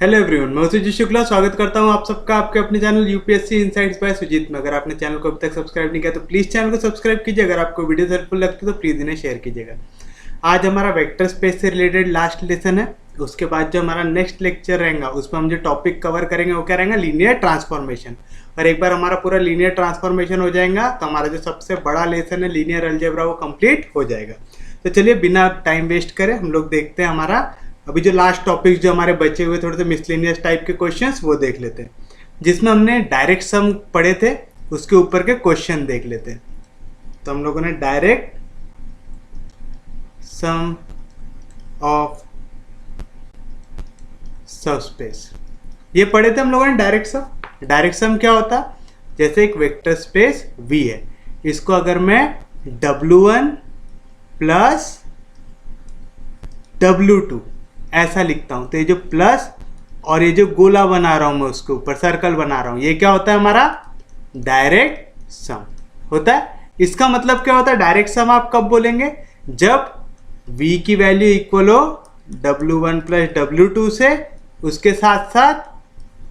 Hello everyone, मैं सुजीत शुक्ला स्वागत करता हूं आप सबका आपके अपने channel UPSC insights by Sujit में। अगर आपने चैनल को अभी तक सब्सक्राइब नहीं किया तो प्लीज़ चैनल को सब्सक्राइब कीजिए। अगर आपको वीडियो हेल्पफुल लगती है तो प्लीज़ इन्हें शेयर कीजिएगा। आज हमारा वेक्टर स्पेस से रिलेटेड लास्ट लेसन है। उसके बाद जो हमारा नेक्स्ट लेक्चर रहेगा उसमें हम जो टॉपिक कवर करेंगे वो क्या रहेगा, लीनियर ट्रांसफॉर्मेशन। और एक बार हमारा पूरा लीनियर ट्रांसफॉर्मेशन हो जाएगा तो हमारा जो सबसे बड़ा लेसन है लीनियर अलजेब्रा वो कंप्लीट हो जाएगा। तो चलिए बिना टाइम वेस्ट करे हम लोग देखते हैं हमारा अभी जो लास्ट टॉपिक जो हमारे बचे हुए थोड़े से मिसलेनियस टाइप के क्वेश्चंस वो देख लेते हैं, जिसमें हमने डायरेक्ट सम पढ़े थे उसके ऊपर के क्वेश्चन देख लेते हैं। तो हम लोगों ने डायरेक्ट सम ऑफ सबस्पेस ये पढ़े थे हम लोगों ने। डायरेक्ट सम क्या होता, जैसे एक वेक्टर स्पेस V है, इसको अगर मैं W1 प्लस W2 ऐसा लिखता हूं तो ये जो प्लस और ये जो गोला बना रहा हूं मैं उसके ऊपर सर्कल बना रहा हूं, ये क्या होता है हमारा डायरेक्ट सम होता है। इसका मतलब क्या होता है, डायरेक्ट सम आप कब बोलेंगे, जब V की वैल्यू इक्वल हो W1 प्लस W2 से, उसके साथ साथ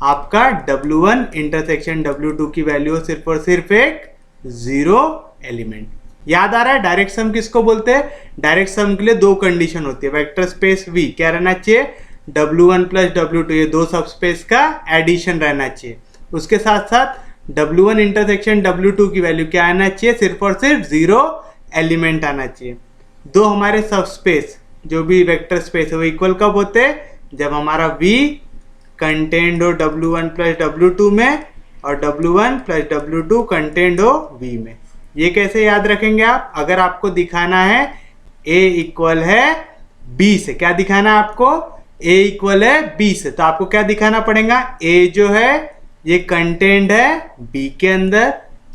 आपका W1 इंटरसेक्शन W2 की वैल्यू हो सिर्फ और सिर्फ एक जीरो एलिमेंट। याद आ रहा है डायरेक्ट सम किसको बोलते हैं। डायरेक्ट सम के लिए दो कंडीशन होती है। वेक्टर स्पेस V क्या रहना चाहिए, W1 प्लस W2 ये दो सबस्पेस का एडिशन रहना चाहिए। उसके साथ साथ W1 इंटरसेक्शन W2 की वैल्यू क्या आना चाहिए, सिर्फ और सिर्फ जीरो एलिमेंट आना चाहिए। दो हमारे सबस्पेस जो भी वेक्टर स्पेस है वो इक्वल कब होते हैं, जब हमारा V कंटेंड हो W1 प्लस W2 में और W1 प्लस W2 कंटेंड हो V में। ये कैसे याद रखेंगे आप, अगर आपको दिखाना है A इक्वल है B से, क्या दिखाना है आपको, A इक्वल है B से, तो आपको क्या दिखाना पड़ेगा, A जो है ये कंटेंट है B के अंदर,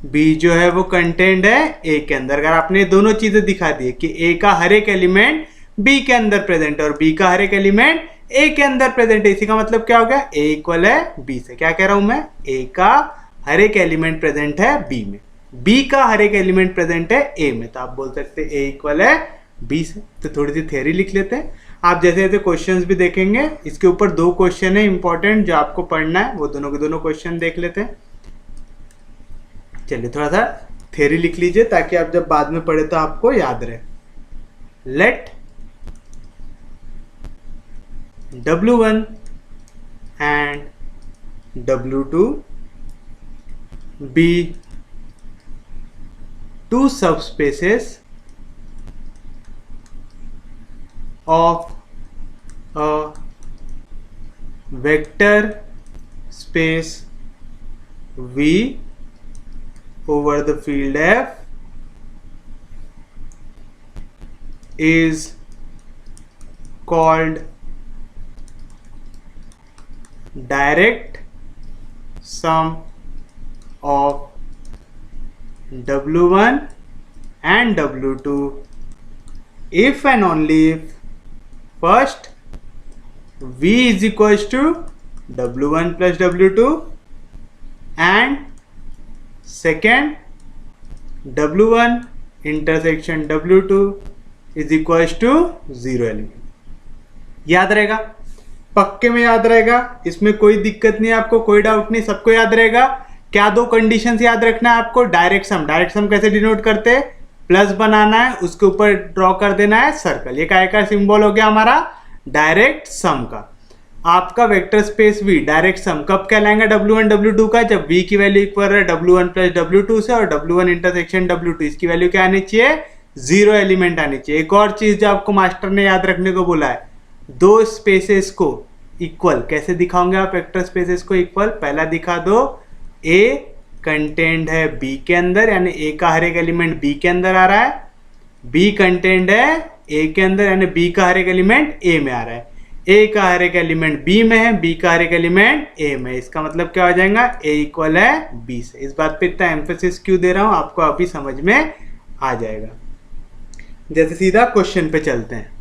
B जो है वो कंटेंट है A के अंदर। अगर आपने दोनों चीजें दिखा दी कि A का हर एक एलिमेंट B के अंदर प्रेजेंट है और B का हर एक एलिमेंट A के अंदर प्रेजेंट है, इसी का मतलब क्या हो गया, A इक्वल है B से। क्या कह रहा हूं मैं, A का हर एक एलिमेंट प्रेजेंट है B में, B का हर एक एलिमेंट प्रेजेंट है A में, तो आप बोल सकते हैं A इक्वल है B से। तो थोड़ी सी थ्योरी लिख लेते हैं। आप जैसे जैसे क्वेश्चंस भी देखेंगे, इसके ऊपर दो क्वेश्चन है इंपॉर्टेंट जो आपको पढ़ना है, वो दोनों के दोनों क्वेश्चन देख लेते हैं। चलिए थोड़ा सा थ्योरी लिख लीजिए ताकि आप जब बाद में पढ़े तो आपको याद रहे। Let W1 and W2 be two subspaces of a vector space V over the field F is called direct sum of W1 and W2 if and only if first V is equals to W1 plus W2 and second W1 intersection W2 is equals to zero element. याद रहेगा, पक्के में याद रहेगा, इसमें कोई दिक्कत नहीं है आपको, कोई डाउट नहीं, सबको याद रहेगा। क्या दो कंडीशंस याद रखना है आपको, डायरेक्ट सम कैसे डिनोट करते हैं, प्लस बनाना है उसके ऊपर ड्रॉ कर देना है सर्कल, ये काय का सिंबल हो गया हमारा डायरेक्ट सम का। आपका vector space V direct sum कब कहलाएगा, W1 W2 का, जब V की वैल्यू इक्वल है W1 प्लस W2 से और W1 इंटरसेक्शन W2 इसकी वैल्यू क्या आनी चाहिए, जीरो एलिमेंट आनी चाहिए। एक और चीज जो आपको मास्टर ने याद रखने को बोला है, दो स्पेसेस को इक्वल कैसे दिखाओगे आप, वेक्टर स्पेसेस को इक्वल पहला दिखा दो, A कंटेंट है B के अंदर, यानी A का हर एक एलिमेंट B के अंदर आ रहा है, B कंटेंट है A के अंदर यानी B का हर एक एलिमेंट A में आ रहा है, A का हर एक एलिमेंट B में है, B का हर एक एलिमेंट A में। इसका मतलब क्या हो जाएगा, A इक्वल है B से। इस बात पे इतना एम्फेसिस क्यों दे रहा हूं, आपको अभी समझ में आ जाएगा। जैसे सीधा क्वेश्चन पे चलते हैं।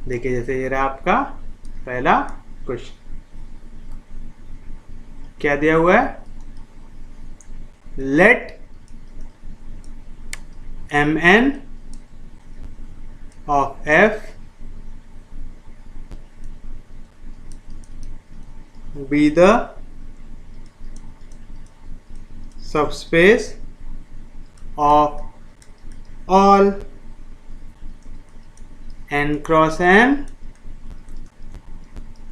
देखिए जैसे ये रहा आपका पहला क्वेश्चन, क्या दिया हुआ है, late mn of F be the subspace of all n cross n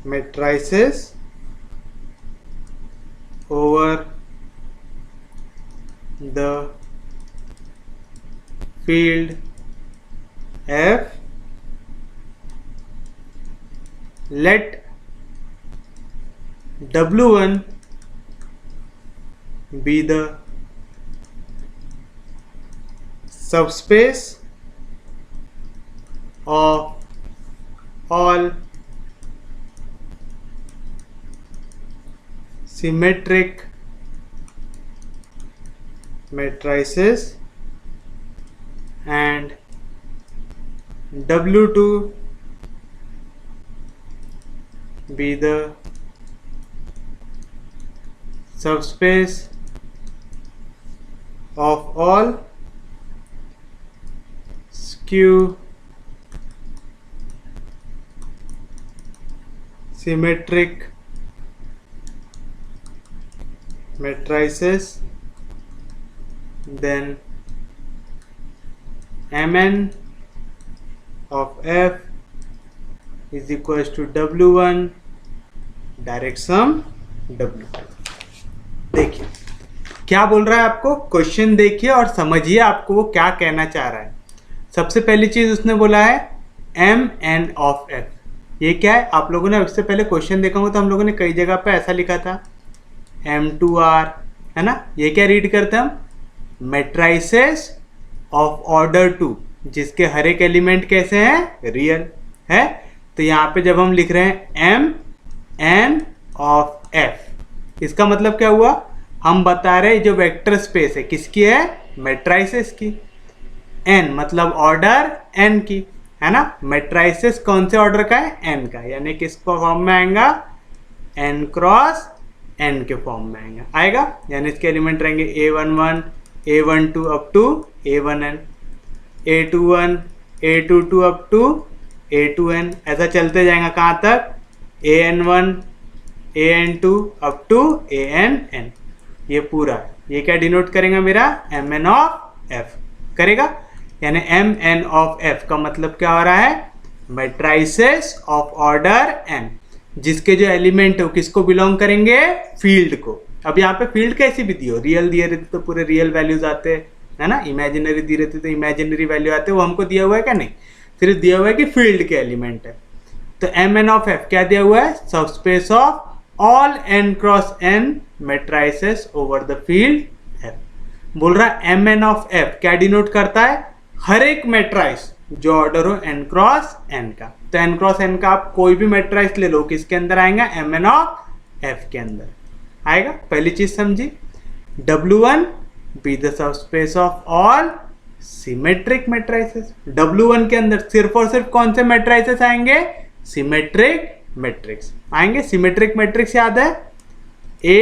matrices over the field F. Let W1 be the subspace of all symmetric matrices and W2 be the subspace of all skew symmetric matrices. Then Mn of F is equals to W1 direct sum W2। देखिए क्या बोल रहा है आपको, question देखिए और समझिए आपको वो क्या कहना चाह रहा है। सबसे पहली चीज उसने बोला है Mn ऑफ F। ये क्या है, आप लोगों ने इससे पहले क्वेश्चन देखा होगा तो हम लोगों ने कई जगह पे ऐसा लिखा था M2R, है ना। ये क्या रीड करते हैं हम, मैट्राइसेस ऑफ ऑर्डर 2 जिसके हर एक एलिमेंट कैसे हैं, रियल है। तो यहाँ पे जब हम लिख रहे हैं Mn ऑफ F, इसका मतलब क्या हुआ, हम बता रहे हैं जो वेक्टर स्पेस है किसकी है, मैट्राइसेस की। n मतलब ऑर्डर n की, है ना। मैट्राइसेस कौन से ऑर्डर का है, n का, यानी किस फॉर्म में आएगा, n क्रॉस n के फॉर्म में आएगा। यानी इसके एलिमेंट रहेंगे A11 A12 up to A1n, A21 A22 up to A2n, ऐसा चलते जाएगा कहाँ तक, AN1 AN2 up to ANn। ये पूरा ये क्या डिनोट करेगा, मेरा Mn ऑफ F करेगा। यानी Mn ऑफ F का मतलब क्या हो रहा है, मैट्राइसेस ऑफ ऑर्डर n जिसके जो एलिमेंट है वो किसको बिलोंग करेंगे, फील्ड को। अब यहाँ पे फील्ड कैसी भी दी हो, रियल दिए रहते तो पूरे रियल वैल्यूज आते हैं, है ना। इमेजिनरी दी रहती तो इमेजिनरी वैल्यू आते, वो हमको दिया हुआ है क्या, नहीं, सिर्फ दिया हुआ है कि फील्ड के एलिमेंट है। तो Mn ऑफ F क्या दिया हुआ है, subspace of all n cross n matrices over the field F। बोल रहा है Mn ऑफ F क्या डिनोट करता है, हर एक मैट्राइस जो ऑर्डर हो n क्रॉस n का। तो n क्रॉस n का आप कोई भी मैट्राइस ले लो, किसके अंदर आएगा, Mn ऑफ F के अंदर आएगा। पहली चीज समझी, W1 be the subspace of all symmetric matrices. W1 के अंदर सिर्फ और सिर्फ कौन से मैट्राइसेस आएंगे, सिमेट्रिक मैट्रिक्स आएंगे। सिमेट्रिक मैट्रिक्स याद है, A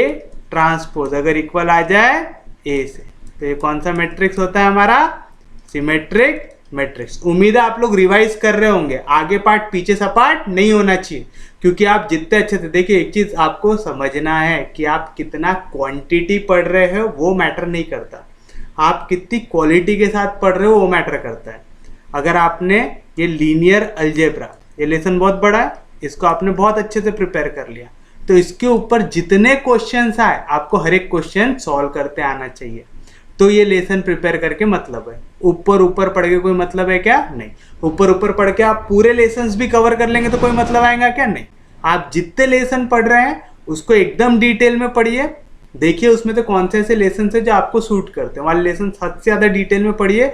ट्रांसपोज अगर इक्वल आ जाए A से, तो ये कौन सा मैट्रिक्स होता है हमारा, सिमेट्रिक मैट्रिक्स। उम्मीद है आप लोग रिवाइज कर रहे होंगे, आगे पार्ट पीछे सा पार्ट नहीं होना चाहिए, क्योंकि आप जितने अच्छे से देखिए, एक चीज आपको समझना है कि आप कितना क्वांटिटी पढ़ रहे हो वो मैटर नहीं करता, आप कितनी क्वालिटी के साथ पढ़ रहे हो वो मैटर करता है। अगर आपने ये लीनियर अलजेब्रा, ये लेसन बहुत बड़ा है, इसको आपने बहुत अच्छे से प्रिपेयर कर लिया, तो इसके ऊपर जितने क्वेश्चंस आए आपको हर एक क्वेश्चन सॉल्व करते आना चाहिए। तो ये लेसन प्रिपेयर करके मतलब है, ऊपर ऊपर पढ़ के कोई मतलब है क्या, नहीं। ऊपर ऊपर पढ़ के आप पूरे लेसन्स भी कवर कर लेंगे तो कोई मतलब आएगा क्या, नहीं। आप जितने लेसन पढ़ रहे हैं उसको एकदम डिटेल में पढ़िए, देखिए उसमें तो कौन से ऐसे लेसन है जो आपको सूट करते हैं, वाले लेसन हद से ज़्यादा डिटेल में पढ़िए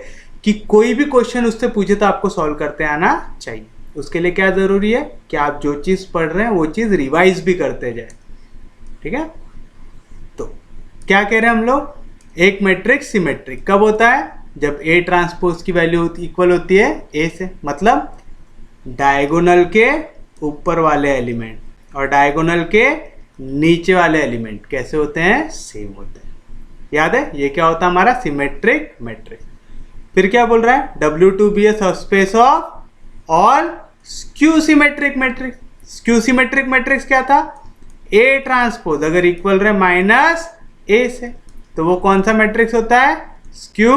कि कोई भी क्वेश्चन उससे पूछे तो आपको सॉल्व करते आना चाहिए। उसके लिए क्या ज़रूरी है कि आप जो चीज़ पढ़ रहे हैं वो चीज़ रिवाइज भी करते जाए, ठीक है। तो क्या कह रहे हैं हम लोग, एक मैट्रिक्स सिमेट्रिक कब होता है, जब A ट्रांसपोज की वैल्यू इक्वल होती है A से, मतलब डायगोनल के ऊपर वाले एलिमेंट और डायगोनल के नीचे वाले एलिमेंट कैसे होते हैं, सेम होते हैं। याद है, ये क्या होता है हमारा सिमेट्रिक मैट्रिक्स। फिर क्या बोल रहा है, W2 be a subspace of all skew symmetric matrix. Skew symmetric matrix क्या था? ए ट्रांसपोज अगर इक्वल रहे माइनस ए से, तो वो कौन सा मैट्रिक्स होता है? Skew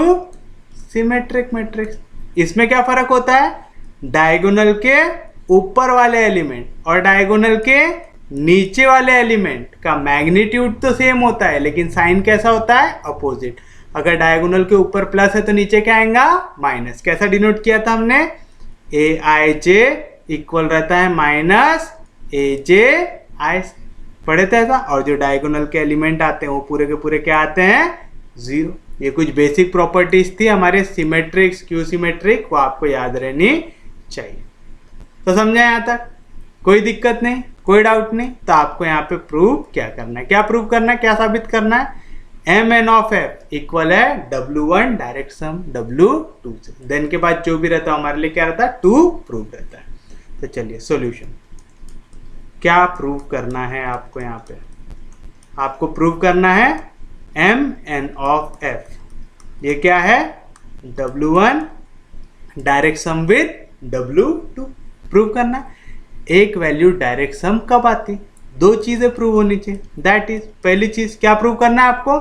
symmetric matrix. इसमें क्या फर्क होता है? डायगोनल के ऊपर वाले एलिमेंट और डायगोनल के नीचे वाले एलिमेंट का मैग्नीट्यूड तो सेम होता है, लेकिन साइन कैसा होता है? अपोजिट। अगर डायगोनल के ऊपर प्लस है तो नीचे क्या आएगा? माइनस। कैसा डिनोट किया था हमने? ए आई जे इक्वल रहता है माइनस ए जे आई। पढ़े थे ऐसा। और जो डायगोनल के एलिमेंट आते हैं वो पूरे के पूरे क्या आते हैं? जीरो। ये कुछ बेसिक प्रॉपर्टीज थी हमारे सिमेट्रिक स्क्यू सिमेट्रिक, वो आपको याद रहनी चाहिए। तो समझे यहाँ तक? कोई दिक्कत नहीं, कोई डाउट नहीं। तो आपको यहाँ पे प्रूव क्या करना है? क्या प्रूव करना है? क्या साबित करना है? M N of F equal है W1 डायरेक्ट सम W2 से। देन के बाद जो भी रहता है हमारे लिए क्या रहता है? 2 प्रूव रहता है। तो चलिए सॉल्यूशन क्या प्रूव करना है आपको? यहाँ पे आपको प्रूव करना है एम एन ऑफ एफ। ये क्या है? W1 direct sum with W2 prove करना है। एक वैल्यू डायरेक्ट सम कब आती? दो चीजें प्रूव होनी चाहिए। दैट इज, पहली चीज क्या प्रूव करना है आपको?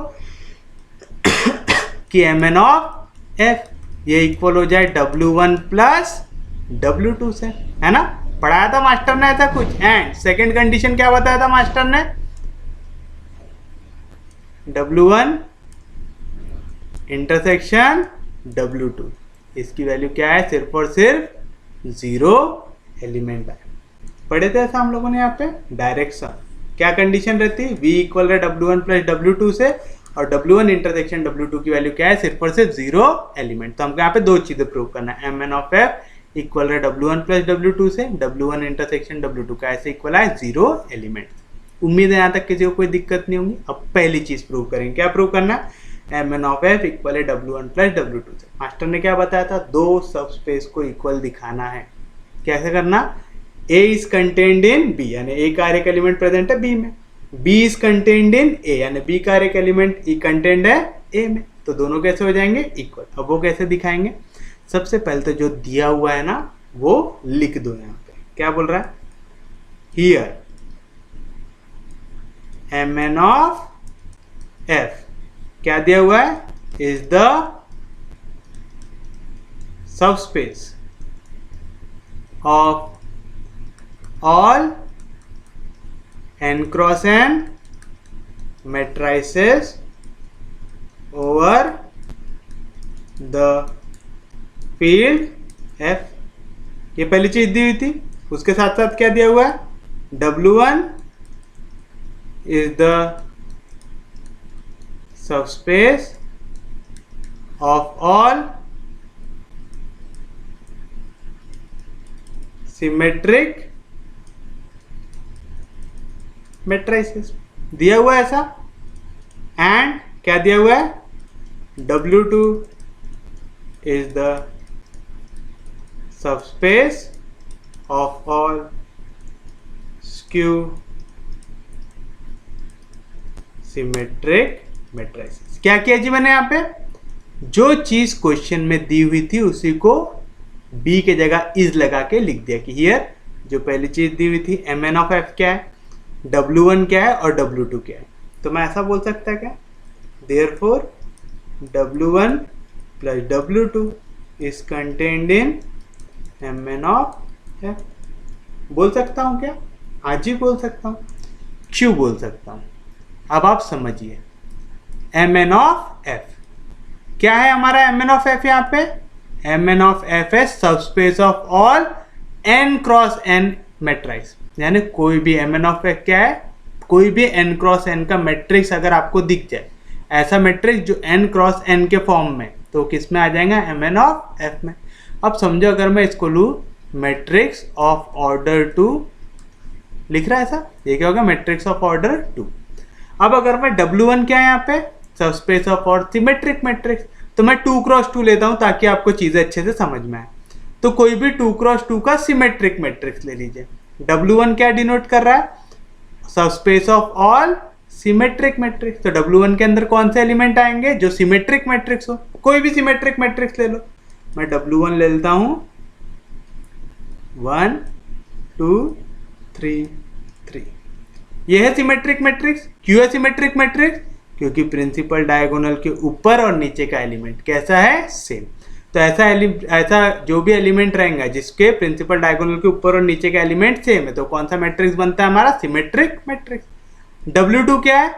कि एम एन ऑफ एफ ये इक्वल हो जाए W1 प्लस W2 से, है ना? पढ़ाया था मास्टर ने ऐसा कुछ। एंड सेकेंड कंडीशन क्या बताया था मास्टर ने? W1 इंटरसेक्शन W2, इसकी वैल्यू क्या है? सिर्फ और सिर्फ 0 एलिमेंट है। पढ़े थे ऐसा हम लोगों ने यहाँ पे। डायरेक्ट सम क्या कंडीशन रहती है? V इक्वल है W1 प्लस W2 से, और W1 इंटरसेक्शन W2 की वैल्यू क्या है? सिर्फ और सिर्फ 0 एलिमेंट। तो हमको यहाँ पे दो चीजें प्रूव करना है। M N of F equal है W1 प्लस W2 से, W1 इंटरसेक्शन W2 का ऐसे इक्वल है 0 एलिमेंट। उम्मीद है यहाँ तक किसी को कोई दिक्कत नहीं होगी। अब पहली चीज प्रूव करेंगे। क्या प्रूव करना है? M N of F equal है W1 प्लस W2 से। मास्टर ने क्या बताया था? दो सबस्पेस को इक्वल दिखाना है। कैसे करना? A is contained in B, यानी A का एक एलिमेंट प्रेजेंट है B में। B is contained in A, यानी B का एक एलिमेंट कंटेन्ड है A में। तो dono कैसे हो जाएंगे? इक्वल। अब वो कैसे दिखाएंगे? सबसे पहले तो जो दिया हुआ है ना वो लिख दो यहाँ पे। क्या बोल रहा है? Here M N of F क्या दिया हुआ है? Is the subspace of all n cross n matrices over the field F। ये पहली चीज दी हुई थी। उसके साथ साथ क्या दिया हुआ है? W1 is the subspace of all symmetric matrices. दिया हुआ है ऐसा। एंड क्या दिया हुआ है? W2 is the subspace of all skew symmetric matrices. क्या किया जी मैंने यहाँ पे? जो चीज क्वेश्चन में दी हुई थी उसी को B के जगह इज लगा के लिख दिया कि हियर जो पहली चीज दी हुई थी एम एन ऑफ एफ क्या है, W1 क्या है और W2 क्या है। तो मैं ऐसा बोल सकता है क्या? Therefore W1 plus W2 is contained in M N of F. बोल सकता हूँ क्या? आज ही बोल सकता हूँ। क्यों बोल सकता हूँ? अब आप समझिए। एम एन ऑफ एफ क्या है हमारा? एम एन ऑफ एफ यहाँ पे एम एन ऑफ एफ है subspace of all n cross n matrix. यानी कोई भी एम एन ऑफ एफ क्या है? कोई भी n क्रॉस n का मैट्रिक्स अगर आपको दिख जाए, ऐसा मैट्रिक्स जो n क्रॉस n के फॉर्म में, तो किस में आ जाएगा? एम एन ऑफ एफ में। अब समझो अगर मैं इसको लूँ मैट्रिक्स ऑफ ऑर्डर 2 लिख रहा है ऐसा, ये क्या होगा? Matrix of order 2। अब अगर मैं W1 क्या है यहाँ पे? सबस्पेस ऑफ और सिमेट्रिक मैट्रिक्स, तो मैं 2 क्रॉस 2 लेता हूँ ताकि आपको चीजें अच्छे से समझ में आए। तो कोई भी 2 क्रॉस 2 का सिमेट्रिक मैट्रिक्स ले लीजिए। W1 क्या डिनोट कर रहा है? Subspace of all symmetric matrix. तो W1 के अंदर कौन से एलिमेंट आएंगे? जो सिमेट्रिक मैट्रिक्स हो। कोई भी सिमेट्रिक मैट्रिक्स ले लो। मैं W1 ले लेता हूं 1 2 3 3। ये है सिमेट्रिक मैट्रिक्स। क्यों है सिमेट्रिक मैट्रिक्स? क्योंकि प्रिंसिपल डायगोनल के ऊपर और नीचे का एलिमेंट कैसा है? सेम। तो ऐसा जो भी एलिमेंट रहेगा जिसके प्रिंसिपल डायगोनल के ऊपर और नीचे का एलिमेंट सेम है, तो कौन सा मैट्रिक्स बनता है हमारा? Symmetric matrix. W2 क्या है?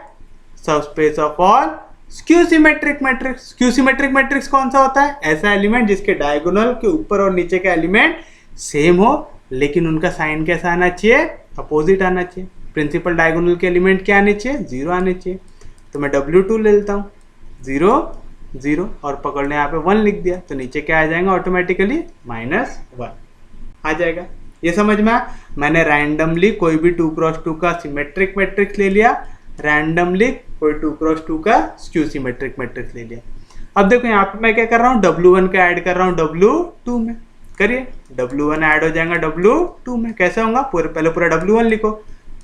Subspace of all skew symmetric matrix. Skew symmetric matrix कौन सा होता है? ऐसा एलिमेंट जिसके डायगोनल के ऊपर और नीचे का एलिमेंट सेम हो, लेकिन उनका साइन कैसा आना चाहिए? अपोजिट आना चाहिए। प्रिंसिपल डायगोनल के एलिमेंट क्या आने चाहिए? 0 आने चाहिए। तो मैं W2 ले लेता हूँ, 0 0 और पकड़ लें यहाँ पे 1 लिख दिया, तो नीचे क्या आ जाएगा? ऑटोमेटिकली -1 आ जाएगा। ये समझ में आया? मैंने रैंडमली कोई भी 2x2 का सिमेट्रिक मैट्रिक्स ले लिया, रैंडमली कोई 2x2 का स्क्यू सिमेट्रिक मैट्रिक्स ले लिया। अब देखो यहाँ पे मैं क्या कर रहा हूँ? W1 का ऐड कर रहा हूँ W2 में। करिए, W1 ऐड हो जाएगा W2 में। कैसे होगा? पहले पूरा W1 लिखो,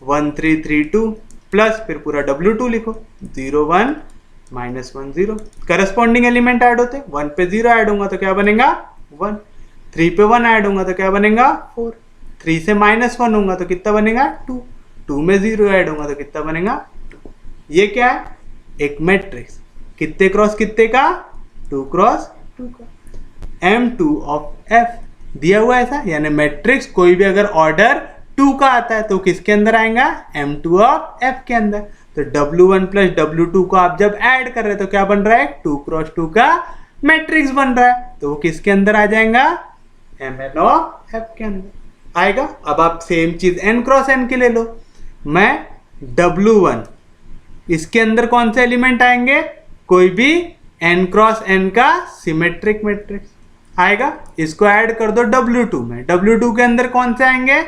1 3 3 2 प्लस फिर पूरा W2 लिखो, 0 1 -1 0। करस्पॉन्डिंग एलिमेंट ऐड होते, 1 पे 0 ऐड होगा तो क्या बनेगा? 1। 3 पे 1 ऐड होगा तो क्या बनेगा? 4। 3 से -1 होगा तो कितना बनेगा? 2। 2 में 0 ऐड होगा तो कितना बनेगा? 2। ये क्या है? एक मैट्रिक्स। कितने क्रॉस कितने का? 2 क्रॉस 2 का। M2 ऑफ F दिया हुआ है ऐसा, यानी मैट्रिक्स कोई भी अगर ऑर्डर 2 का आता है तो किसके अंदर आएगा? M2 ऑफ F के अंदर। तो W1 प्लस W2 को आप जब ऐड कर रहे हैं तो क्या बन रहा है? 2 क्रॉस 2 का मैट्रिक्स बन रहा है, तो वो किसके अंदर आ जाएगा? Mn ऑफ F के अंदर आएगा। अब आप सेम चीज n क्रॉस n के ले लो। मैं W1, इसके अंदर कौन से एलिमेंट आएंगे? कोई भी n क्रॉस n का सिमेट्रिक मैट्रिक्स आएगा। इसको ऐड कर दो W2 में। W2 के अंदर कौन से आएंगे?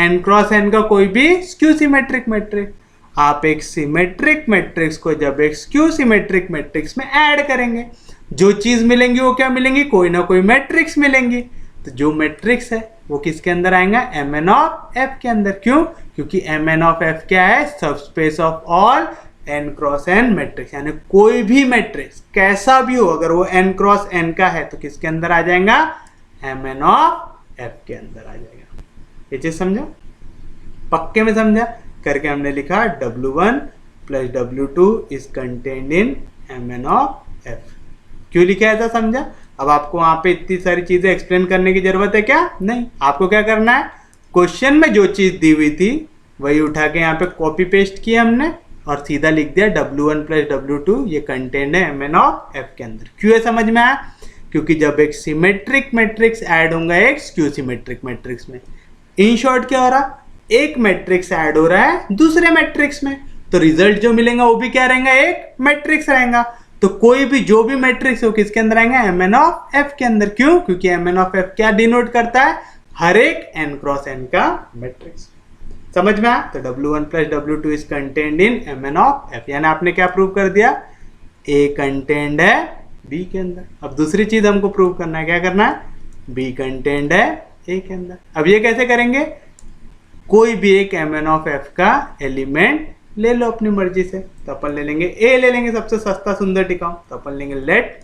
n क्रॉस n का कोई भी स्क्यू सिमेट्रिक मैट्रिक्स। आप एक सिमेट्रिक मैट्रिक्स को जब एक स्क्यू सिमेट्रिक मैट्रिक्स में ऐड करेंगे, जो चीज मिलेंगी वो क्या मिलेंगी? कोई ना कोई मैट्रिक्स मिलेंगी। तो जो मैट्रिक्स है वो किसके अंदर आएगा? Mn ऑफ F के अंदर। क्यों? क्योंकि Mn ऑफ F क्या है? Subspace of all n cross n matrix. यानी कोई भी मैट्रिक्स कैसा भी हो, अगर वो n क्रॉस n का है तो किसके अंदर आ जाएगा? Mn ऑफ F के अंदर आ जाएगा। ये चीज समझा? पक्के में समझा? करके हमने लिखा W1 plus W2 is contained in Mn of F। क्यों लिखा ऐसा समझा? अब आपको वहां पे इतनी सारी चीजें एक्सप्लेन करने की जरूरत है क्या? नहीं। आपको क्या करना है? क्वेश्चन में जो चीज दी हुई थी वही उठा के यहाँ पे कॉपी पेस्ट किया हमने और सीधा लिख दिया W1 प्लस W2 ये कंटेन्ड है Mn ऑफ F के अंदर। क्यों है समझ में आया? क्योंकि जब एक सिमेट्रिक मैट्रिक्स ऐड होगा एक स्क्यू सिमेट्रिक मैट्रिक्स में, इन शॉर्ट क्या हो रहा? एक मैट्रिक्स ऐड हो रहा है दूसरे मैट्रिक्स में, तो रिजल्ट जो मिलेगा वो भी क्या रहेगा? एक मैट्रिक्स रहेगा। तो कोई भी जो भी मैट्रिक्स हो किसके अंदर आएगा? Mn ऑफ F के अंदर। क्यों? क्योंकि Mn ऑफ F क्या डिनोट करता है? हर एक n क्रॉस n का मैट्रिक्स। समझ में आया? तो W1 plus W2 is contained in Mn of F। यानी आपने क्या प्रूव कर दिया? A कंटेन्ड है B के अंदर। अब दूसरी चीज हमको प्रूव करना है, क्या करना है? B कंटेन्ड है A के अंदर। अब ये कैसे करेंगे? कोई भी एक Mn ऑफ F का एलिमेंट ले लो अपनी मर्जी से। तो अपन ले लेंगे A, ले लेंगे सबसे सस्ता सुंदर टिकाऊ। तो अपन लेंगे let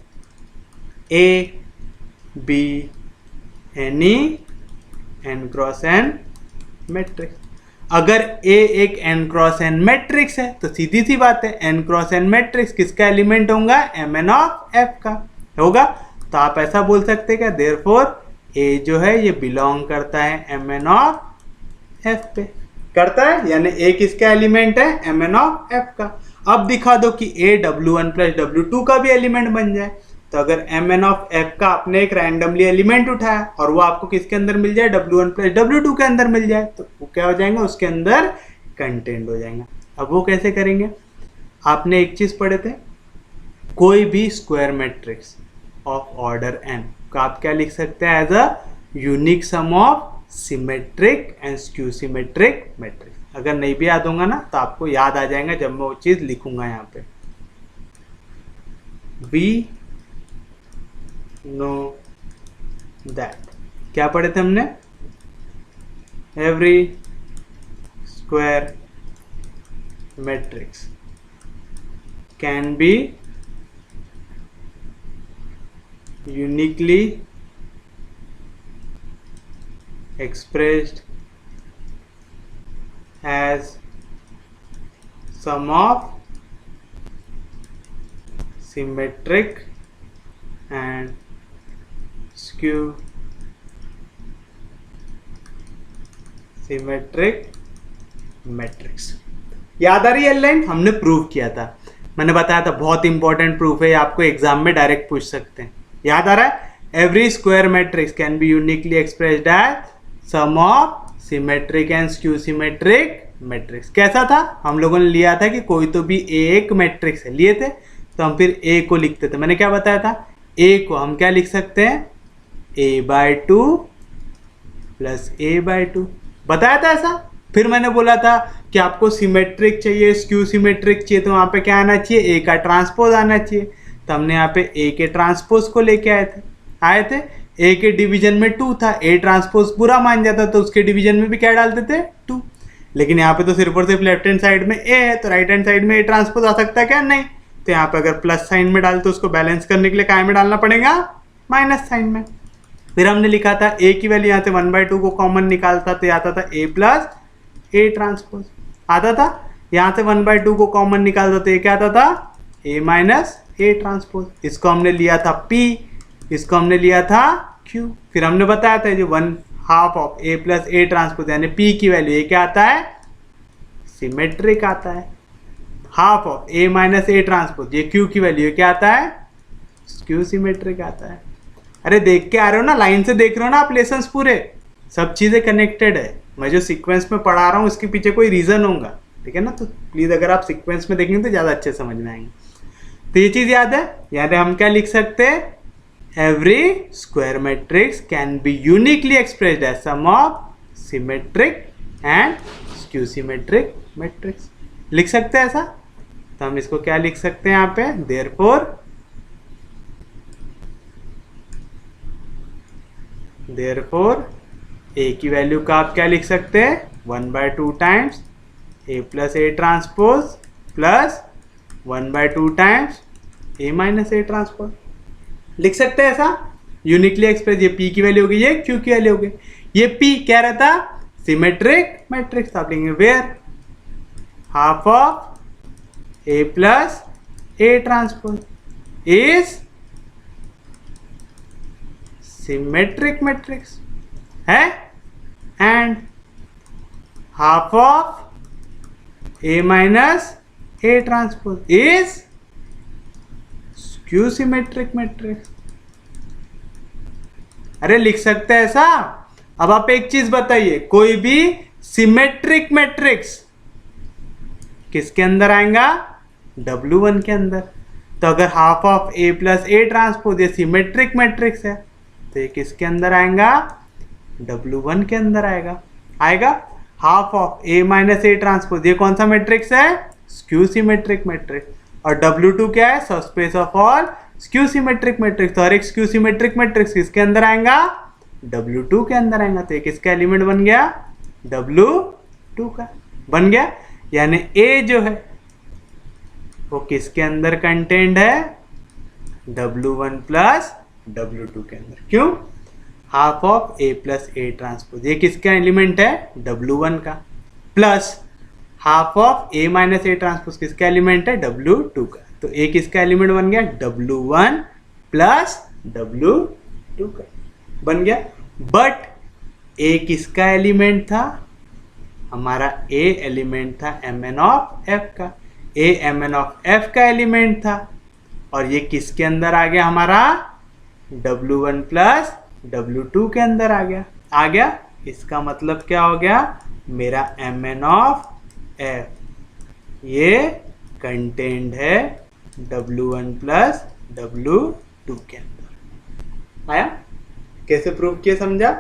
A be any n cross n matrix. अगर A एक n क्रॉस n मैट्रिक्स है तो सीधी सी बात है n क्रॉस n मैट्रिक्स किसका एलिमेंट होगा? Mn ऑफ F का होगा। तो आप ऐसा बोल सकते हैं क्या? देयरफॉर A जो है ये बिलोंग करता है Mn ऑफ F पे। करता है, यानी A किसका एलिमेंट है? Mn ऑफ F का। अब दिखा दो कि A W1 प्लस W2 का भी एलिमेंट बन जाए। तो अगर Mn ऑफ F का आपने एक रैंडमली एलिमेंट उठाया और वो आपको किसके अंदर मिल जाए? W1 प्लस W2 के अंदर मिल जाए, तो वो क्या हो जाएगा? उसके अंदर कंटेंट हो जाएगा। अब वो कैसे करेंगे? आपने एक चीज पढ़े थे, कोई भी square matrix of order n को आप क्या लिख सकते हैं? As a unique sum of symmetric and skew symmetric matrix. अगर नहीं भी याद होगा ना तो आपको याद आ जाएगा जब मैं वो चीज लिखूंगा यहाँ पे। वी नो दैट क्या पढ़े थे हमने? Every square matrix can be uniquely expressed as sum of symmetric and skew symmetric matrix. याद आ रही है लाइन? हमने प्रूव किया था, मैंने बताया था बहुत इंपॉर्टेंट प्रूफ है, आपको एग्जाम में डायरेक्ट पूछ सकते हैं। याद आ रहा है? Every square matrix can be uniquely expressed as sum of symmetric and skew symmetric matrix. कैसा था? हम लोगों ने लिया था कि कोई तो भी एक मैट्रिक्स है, लिए थे तो हम फिर ए को लिखते थे। मैंने क्या बताया था? ए को हम क्या लिख सकते हैं? a/2 प्लस a/2 बताया था ऐसा। फिर मैंने बोला था कि आपको सिमेट्रिक चाहिए, स्क्यू सिमेट्रिक चाहिए, तो वहाँ पे क्या आना चाहिए? ए का ट्रांसपोज आना चाहिए। तो हमने यहाँ पे ए के ट्रांसपोज को लेके आए थे। ए के डिवीजन में 2 था, ए ट्रांसपोज पूरा मान जाता तो उसके डिवीजन में भी क्या डालते थे? 2। लेकिन यहाँ पे तो सिर्फ और सिर्फ लेफ्ट हैंड साइड में ए है, तो राइट हैंड साइड में ए ट्रांसपोज आ सकता है क्या? नहीं। तो यहाँ पे अगर प्लस साइन में डालते तो उसको बैलेंस करने के लिए काय में डालना पड़ेगा? माइनस साइन में। फिर हमने लिखा था ए की वैल्यू यहाँ से 1/2 को कॉमन निकालता तो आता था ए प्लस ए ट्रांसपोज आता था। यहाँ से 1/2 को कॉमन निकालता तो ये क्या आता था? ए माइनस ए ट्रांसपोज। इसको हमने लिया था P, इसको हमने लिया था Q। फिर हमने बताया था जो 1/2 of A plus A transpose यानी P की वैल्यू ये क्या आता है? सिमेट्रिक आता है। Half of A minus A transpose ये Q की वैल्यू क्या आता है? स्क्यू सिमेट्रिक आता है। अरे देख के आ रहे हो ना, लाइन से देख रहे हो ना आप लेसन्स पूरे, सब चीज़ें कनेक्टेड है। मैं जो सीक्वेंस में पढ़ा रहा हूँ इसके पीछे कोई रीज़न होगा, ठीक है ना? तो प्लीज़ अगर आप सीक्वेंस में देखेंगे तो ज़्यादा अच्छे समझ में आएंगे। तो ये चीज़ याद है? याद है हम क्या लिख सकते हैं? Every square matrix can be uniquely expressed as sum of symmetric and skew symmetric matrix. लिख सकते हैं ऐसा? तो हम इसको क्या लिख सकते हैं यहाँ पे? देयरफॉर ए की वैल्यू का आप क्या लिख सकते हैं? 1/2 times A plus A transpose plus 1/2 times A minus A transpose. लिख सकते हैं ऐसा? Uniquely express. ये पी की वैल्यू हो गई, ये क्यू की वैल्यू हो गई। ये पी क्या रहता? Symmetric matrix. आप लिखेंगे where half of A plus A transpose is symmetric matrix है, and half of A minus A transpose is skew symmetric matrix. अरे लिख सकते हैं ऐसा? अब आप एक चीज बताइए, कोई भी सिमेट्रिक मैट्रिक्स किसके अंदर आएगा? W1 के अंदर। तो अगर half of A plus A transpose ये सिमेट्रिक मैट्रिक्स है तो ये किसके अंदर आएगा? W1 के अंदर आएगा। Half of A minus A transpose ये कौन सा मैट्रिक्स है? Skew symmetric matrix. और W2 क्या है? Subspace of all skew symmetric matrix. तो हर एक स्क्यू सिमेट्रिक मैट्रिक्स किसके अंदर आएगा? W2 के अंदर आएगा। तो ये किसका एलिमेंट बन गया? W2 का बन गया। यानी ए जो है वो किसके अंदर कंटेंट है? W1 प्लस W2 के अंदर। क्यों? Half of A plus A transpose ये किसका एलिमेंट है? W1 का। Plus half of A minus A transpose किसका एलिमेंट है? W2 का। तो ए किसका एलिमेंट बन गया? W1 प्लस W2 का बन गया। बट ए किसका एलिमेंट था? हमारा ए एलिमेंट था Mn ऑफ F का। ए Mn ऑफ F का एलिमेंट था और ये किसके अंदर आ गया? हमारा W1 प्लस W2 के अंदर आ गया। इसका मतलब क्या हो गया? मेरा Mn ऑफ F ये कंटेंट है W1 प्लस W2 के अंदर। आया? कैसे प्रूव किया? समझा?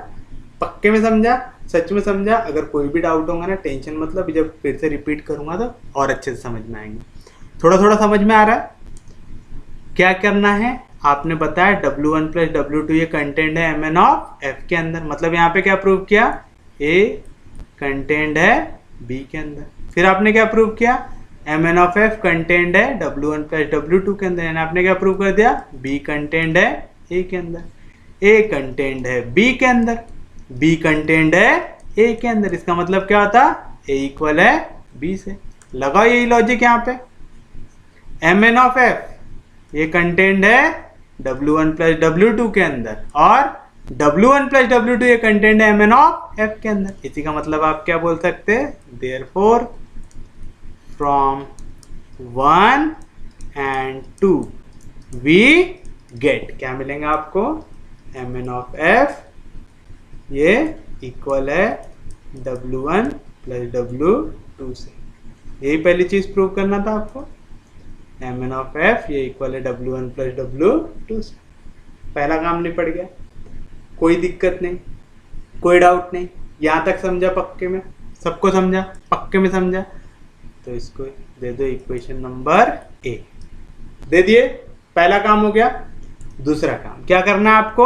पक्के में समझा? सच में समझा? अगर कोई भी डाउट होगा ना टेंशन मतलब, जब फिर से रिपीट करूंगा तो और अच्छे से समझ में आएंगे। थोड़ा थोड़ा समझ में आ रहा है? क्या करना है? आपने बताया W1 प्लस W2 ये कंटेंट है Mn ऑफ F के अंदर। मतलब यहाँ पे क्या प्रूव किया? A कंटेंट है B के अंदर। फिर आपने क्या प्रूव किया? Mn ऑफ F कंटेंट है W1 प्लस W2 के अंदर। यानी आपने क्या प्रूव कर दिया? B कंटेंट है A के अंदर, A कंटेंट है B के अंदर। बी कंटेंड है ए के अंदर, इसका मतलब क्या होता, ए इक्वल है बी से। लगाओ यही लॉजिक यहाँ पे, एम एन ऑफ एफ ये कंटेंड है W1 प्लस W2 के अंदर, और W1 प्लस W2 ये कंटेंट है एम एन ऑफ एफ के अंदर। इसी का मतलब आप क्या बोल सकते हैं, therefore from 1 and 2 we get, क्या मिलेंगे आपको, एम एन ऑफ एफ ये इक्वल है W1 प्लस W2 से। यही पहली चीज प्रूव करना था आपको, एम एन ऑफ एफ ये इक्वल है W1 प्लस W2 से। पहला काम निपट गया, कोई दिक्कत नहीं, कोई डाउट नहीं, यहाँ तक समझा पक्के में, सबको समझा, पक्के में समझा, तो इसको दे दो इक्वेशन नंबर ए, दे दिए। पहला काम हो गया। दूसरा काम क्या करना है आपको,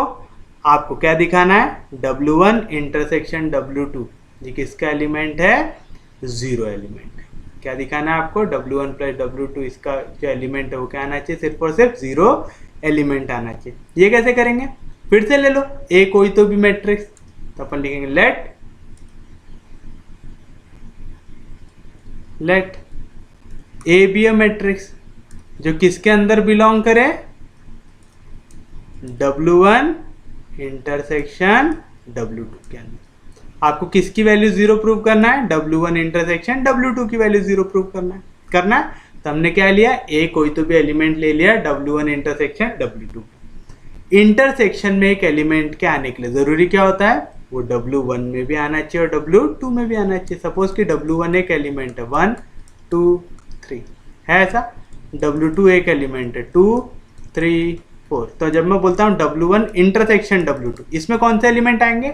आपको क्या दिखाना है, W1 इंटरसेक्शन W2 ये किसका एलिमेंट है, जीरो एलिमेंट है। क्या दिखाना है आपको, W1 प्लस W2 इसका जो एलिमेंट है वो क्या आना चाहिए, सिर्फ और सिर्फ जीरो एलिमेंट आना चाहिए। ये कैसे करेंगे, फिर से ले लो ए कोई तो भी मैट्रिक्स, तो अपन लिखेंगे let A B a matrix जो किसके अंदर बिलोंग करे, W1 इंटरसेक्शन W2 के अंदर। आपको किसकी वैल्यू जीरो प्रूव करना है, W1 इंटरसेक्शन W2 की वैल्यू जीरो प्रूव करना है। तो हमने क्या लिया, ए कोई तो भी एलिमेंट ले लिया W1 इंटरसेक्शन W2। इंटरसेक्शन में एक एलिमेंट के आने के लिए जरूरी क्या होता है, वो W1 में भी आना चाहिए और W2 में भी आना चाहिए। सपोज कि W1 एक एलिमेंट है 1 2 3 है ऐसा, W2 एक एलिमेंट है 2 3 4। तो जब मैं बोलता हूँ W1 इंटरसेक्शन W2, इसमें कौन से एलिमेंट आएंगे,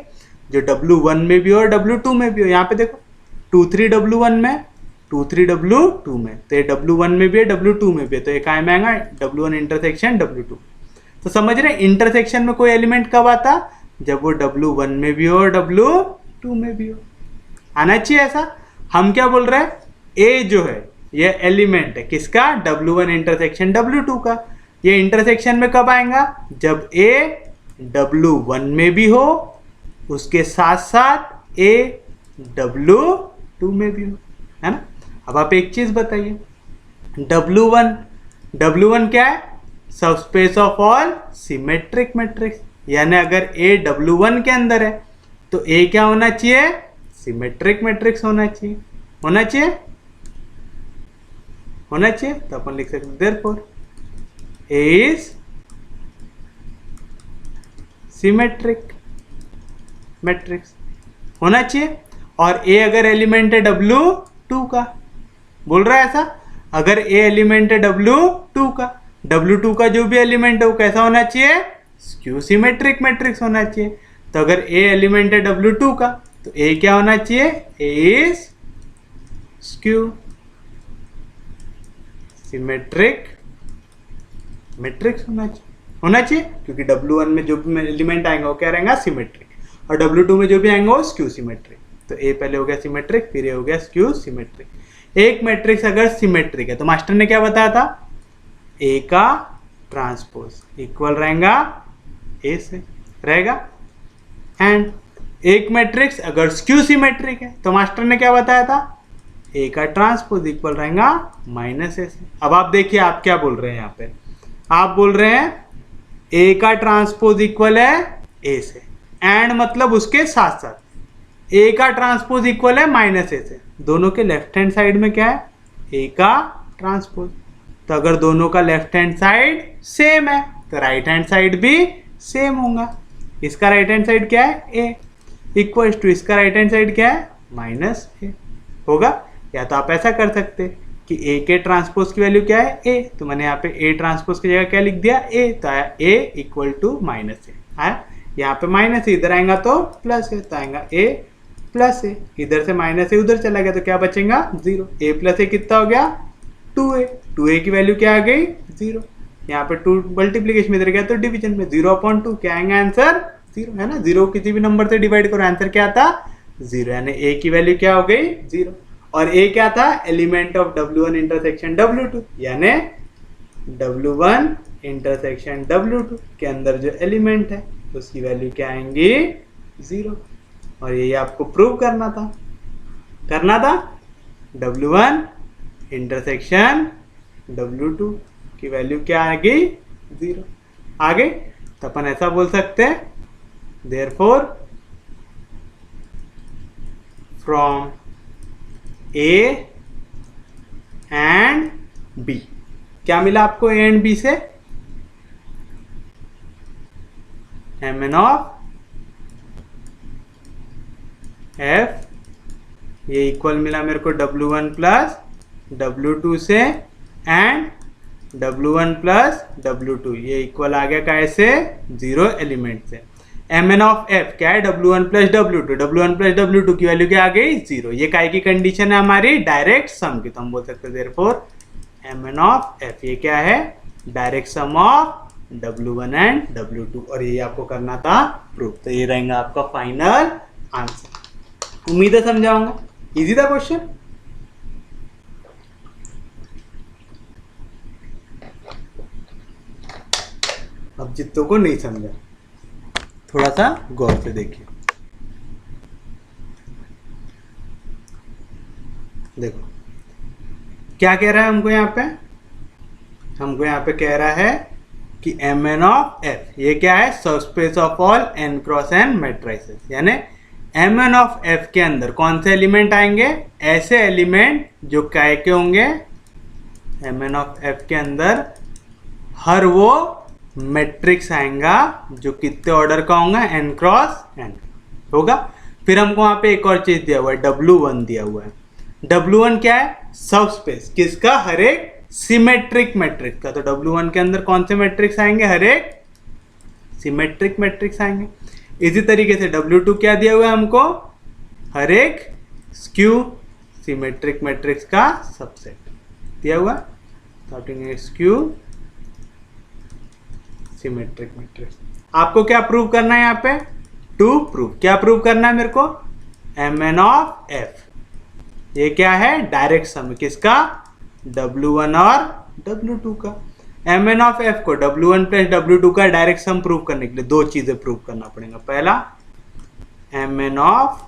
जो W1 में भी हो और W2 में भी हो। यहाँ पे देखो 2 3 W1 में 2 3 W2 में, तो ये W1 में भी है W2 में भी है, तो ये काय में आएगा W1 इंटरसेक्शन W2। तो समझ रहे इंटरसेक्शन में कोई एलिमेंट कब आता, जब वो W1 में भी हो और W2 में भी हो, आना चाहिए ऐसा। हम क्या बोल रहे हैं, ए जो है ये एलिमेंट है किसका, W1 इंटरसेक्शन W2 का। ये इंटरसेक्शन में कब आएगा, जब ए W1 में भी हो उसके साथ साथ ए W2 में भी हो, है ना। अब आप एक चीज बताइए, W1 क्या है, subspace of all symmetric matrix, यानी अगर ए W1 के अंदर है तो ए क्या होना चाहिए, सिमेट्रिक मैट्रिक्स होना चाहिए, होना चाहिए। तो अपन लिख सकते therefore A is symmetric matrix, होना चाहिए। और ए अगर एलिमेंट है W2 का, बोल रहा है ऐसा, अगर ए एलिमेंट है W2 का, W2 का जो भी एलिमेंट है वो कैसा होना चाहिए, स्क्यू सिमेट्रिक मैट्रिक्स होना चाहिए। तो अगर ए एलिमेंट है W2 का, तो ए क्या होना चाहिए, ए इज स्क्यू सिमेट्रिक मैट्रिक्स होना चाहिए, क्योंकि W1 में जो भी एलिमेंट आएंगे वो क्या रहेगा, सिमेट्रिक, और W2 में जो भी आएंगे वो स्क्यू सिमेट्रिक। तो ए पहले हो गया सिमेट्रिक, फिर ए हो गया स्क्यू सिमेट्रिक। एक मैट्रिक्स अगर सिमेट्रिक है तो मास्टर ने क्या बताया था, ए का ट्रांसपोज इक्वल रहेगा ए से रहेगा। एंड एक मैट्रिक्स अगर स्क्यू सिमेट्रिक है तो मास्टर ने क्या बताया था, ए का ट्रांसपोज इक्वल रहेगा माइनस ए से। अब आप देखिए आप क्या बोल रहे हैं, यहाँ पे आप बोल रहे हैं ए का ट्रांसपोज इक्वल है ए से, एंड मतलब उसके साथ साथ ए का ट्रांसपोज इक्वल है माइनस ए से। दोनों के लेफ्ट हैंड साइड में क्या है, ए का ट्रांसपोज। तो अगर दोनों का लेफ्ट हैंड साइड सेम है तो राइट हैंड साइड भी सेम होगा। इसका राइट हैंड साइड क्या है, ए, इक्वल टू इसका राइट हैंड साइड क्या है, माइनस ए होगा। या तो आप ऐसा कर सकते कि ए के ट्रांसपोज की वैल्यू क्या है, ए, तो मैंने यहाँ पे ए ट्रांसपोज की जगह क्या लिख दिया, ए, तो आया ए इक्वल टू माइनस ए, आया यहाँ पे माइनस ए, इधर आएगा तो प्लस ए, तो आएगा ए प्लस ए, इधर से माइनस ए उधर चला गया तो क्या बचेगा, जीरो। ए प्लस ए कितना हो गया, 2a, 2a की वैल्यू क्या आ गई, जीरो। यहाँ पे 2 मल्टीप्लीकेशन में इधर गया तो डिवीजन में 0/2, क्या आएगा आंसर, जीरो, है ना। जीरो किसी भी नंबर से डिवाइड करो, आंसर क्या था, जीरो, यानी ए की वैल्यू क्या हो गई, जीरो। और ए क्या था, element of W1 intersection W2, यानी W1 इंटरसेक्शन W2 के अंदर जो एलिमेंट है उसकी वैल्यू क्या आएंगी, जीरो। और ये आपको प्रूव करना था W1 इंटरसेक्शन W2 की वैल्यू क्या आ गई 0 आ गई। तो अपन ऐसा बोल सकते हैं therefore from A and B, क्या मिला आपको A एंड B से? Mn ऑफ F, ये इक्वल मिला मेरे को W1 प्लस W2 से, एंड W1 प्लस W2 ये इक्वल आ गया कैसे 0 एलिमेंट से। Mn ऑफ F क्या है W1 प्लस W2 की वैल्यू क्या आ गई 0। ये काय की कंडीशन है हमारी डायरेक्ट सम की, तो हम बोल सकते हैं देयरफॉर Mn ऑफ F ये क्या है direct sum of W1 and W2, और ये आपको करना था प्रूफ। तो ये रहेगा आपका फाइनल आंसर। उम्मीद है समझाऊंगा, इजी था क्वेश्चन। अब जितों को नहीं समझा थोड़ा सा गौर से देखिए। देखो क्या कह रहा है हमको यहाँ पे कह रहा है कि Mn ऑफ F ये क्या है subspace of all n cross n matrices, यानी Mn ऑफ F के अंदर कौन से एलिमेंट आएंगे? ऐसे एलिमेंट जो काय के होंगे। Mn ऑफ F के अंदर हर वो मैट्रिक्स आएगा जो कितने ऑर्डर का होगा n क्रॉस n होगा। फिर हमको वहां पे एक और चीज दिया हुआ है W1 दिया हुआ है। W1 क्या है सबस्पेस किसका? हर एक सिमेट्रिक मैट्रिक्स का। तो W1 के अंदर कौन से मैट्रिक्स आएंगे? हर एक सिमेट्रिक मैट्रिक्स आएंगे। इसी तरीके से W2 क्या दिया हुआ है हमको? हर एक स्क्यू सिमेट्रिक मैट्रिक्स का सबसेट दिया हुआ है। स्क्यू सिमेट्रिक मैट्रिक्स आपको क्या प्रूव करना है यहाँ पे? To prove. क्या प्रूव करना है मेरे को? Mn ऑफ F ये क्या है डायरेक्ट सम किसका? W1 और W2 का। Mn ऑफ F को W1 प्लस W2 का डायरेक्ट सम प्रूव करने के लिए दो चीजें प्रूव करना पड़ेगा। पहला Mn ऑफ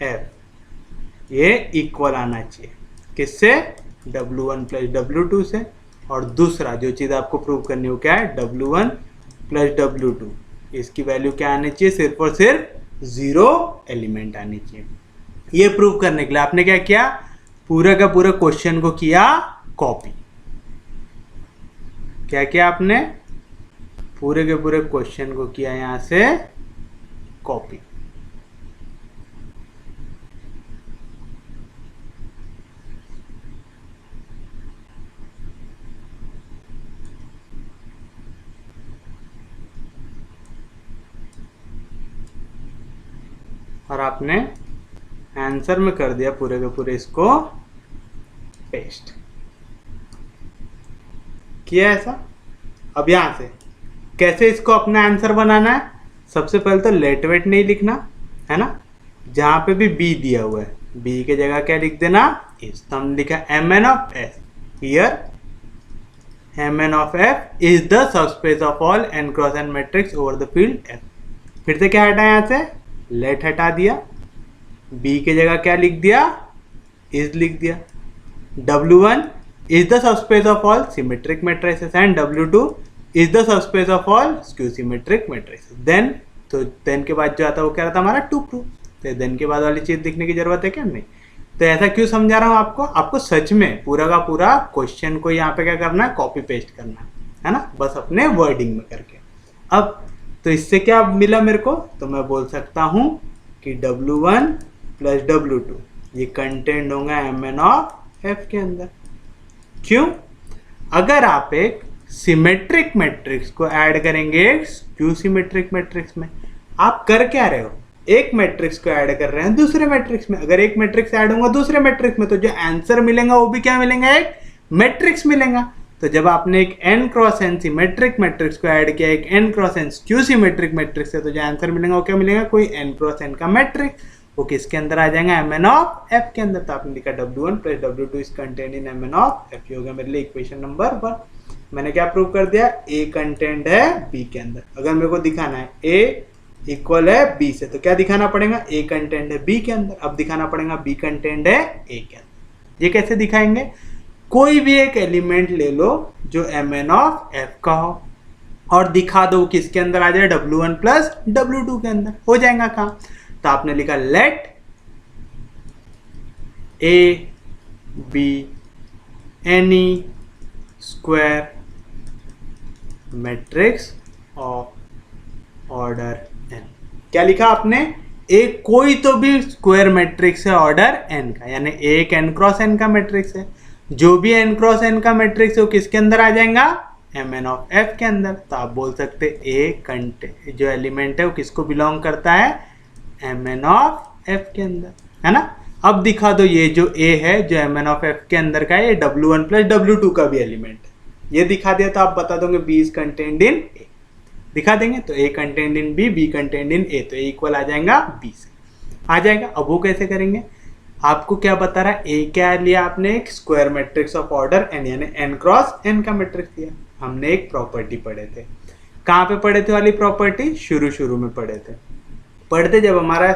F ये इक्वल आना चाहिए किससे? W1 प्लस W2 से। और दूसरा जो चीज आपको प्रूव करनी हो क्या है? W1 प्लस W2 इसकी वैल्यू क्या आनी चाहिए? सिर्फ और सिर्फ 0 एलिमेंट आनी चाहिए। ये प्रूव करने के लिए आपने क्या किया? पूरा का पूरा क्वेश्चन को किया कॉपी। क्या किया आपने? पूरे के पूरे क्वेश्चन को किया यहां से कॉपी। और आपने आंसर में कर दिया पूरे के पूरे इसको पेस्ट किया ऐसा। अब यहां से कैसे इसको अपना आंसर बनाना है? सबसे पहले तो लेट वेट नहीं लिखना है ना, जहां पे भी बी दिया हुआ है बी की जगह क्या लिख देना इज। तो हमने लिखा Mn of F here Mn of F is the subspace of all n cross n matrix over the field F। फिर से क्या हटा यहां से लेट हटा दिया, बी की जगह क्या लिख दिया इज लिख दिया। W1 is the subspace of all symmetric matrices and W2 is the subspace of all skew symmetric matrices. Then तो then के बाद जो आता है वो क्या रहता है हमारा टू प्रूफ। तो then के बाद वाली चीज लिखने की जरूरत है क्या? नहीं। तो ऐसा क्यों समझा रहा हूँ आपको सच में पूरा का पूरा क्वेश्चन को यहाँ पे क्या करना है कॉपी पेस्ट करना है ना, बस अपने वर्डिंग में करके। अब तो इससे क्या मिला मेरे को? तो मैं बोल सकता हूँ कि W1 प्लस W2 ये कंटेंट होगा Mn ऑफ F के अंदर। क्यों? अगर आप एक सिमेट्रिक मैट्रिक्स को ऐड करेंगे स्क्यू सिमेट्रिक मैट्रिक्स में, आप कर क्या रहे हो? एक मैट्रिक्स को ऐड कर रहे हैं दूसरे मैट्रिक्स में। अगर एक मैट्रिक्स ऐड होगा दूसरे मैट्रिक्स में तो जो आंसर मिलेगा वो भी क्या मिलेगा? एक मैट्रिक्स मिलेगा। तो जब आपने एक n cross n symmetric matrix को ऐड किया एक n cross n skew symmetric matrix से, तो जो आंसर मिलेगा वो क्या मिलेगा? कोई n क्रॉस n का मैट्रिक्स। वो किसके अंदर आ जाएगा? Mn ऑफ F के अंदर। तो आपने लिखा W1 plus W2 is content in Mn of F। ये हो गया मेरे लिए इक्वेशन नंबर 1। मैंने क्या प्रूव कर दिया? A कंटेंट है B के अंदर। अगर मेरे को दिखाना है A इक्वल है बी से, तो क्या दिखाना पड़ेगा, ए कंटेंट है बी के अंदर। अब दिखाना पड़ेगा बी कंटेंट है ए के अंदर। ये कैसे दिखाएंगे, कोई भी एक एलिमेंट ले लो जो mn ऑफ f का हो और दिखा दो किसके अंदर आ जाए, W1 प्लस W2 के अंदर। हो जाएगा काम। तो आपने लिखा let A B any square matrix of order n। क्या लिखा आपने, एक कोई तो भी स्क्वायर मैट्रिक्स है ऑर्डर n का, यानी एक n क्रॉस n का मैट्रिक्स है। जो भी n क्रॉस n का मैट्रिक्स है वो किसके अंदर आ जाएगा, mn ऑफ f के अंदर। तो आप बोल सकते ए कंटेंट जो एलिमेंट है वो किसको बिलोंग करता है, mn ऑफ f के अंदर, है ना। अब दिखा दो ये जो a है जो mn ऑफ f के अंदर का है, ये W1 प्लस W2 का भी एलिमेंट है। ये दिखा दिया तो आप बता दोगे b is contained in a, दिखा देंगे। तो a contained in b, b contained in a, तो a इक्वल आ जाएगा b से, आ जाएगा। अब वो कैसे करेंगे, आपको क्या बता रहा है, a क्या लिया आपने, एक square matrix of order n, यानी n क्रॉस n का मैट्रिक्स लिया। हमने एक प्रॉपर्टी पढ़े थे, कहाँ पे पढ़े थे वाली प्रॉपर्टी, शुरू में पढ़े थे जब हमारा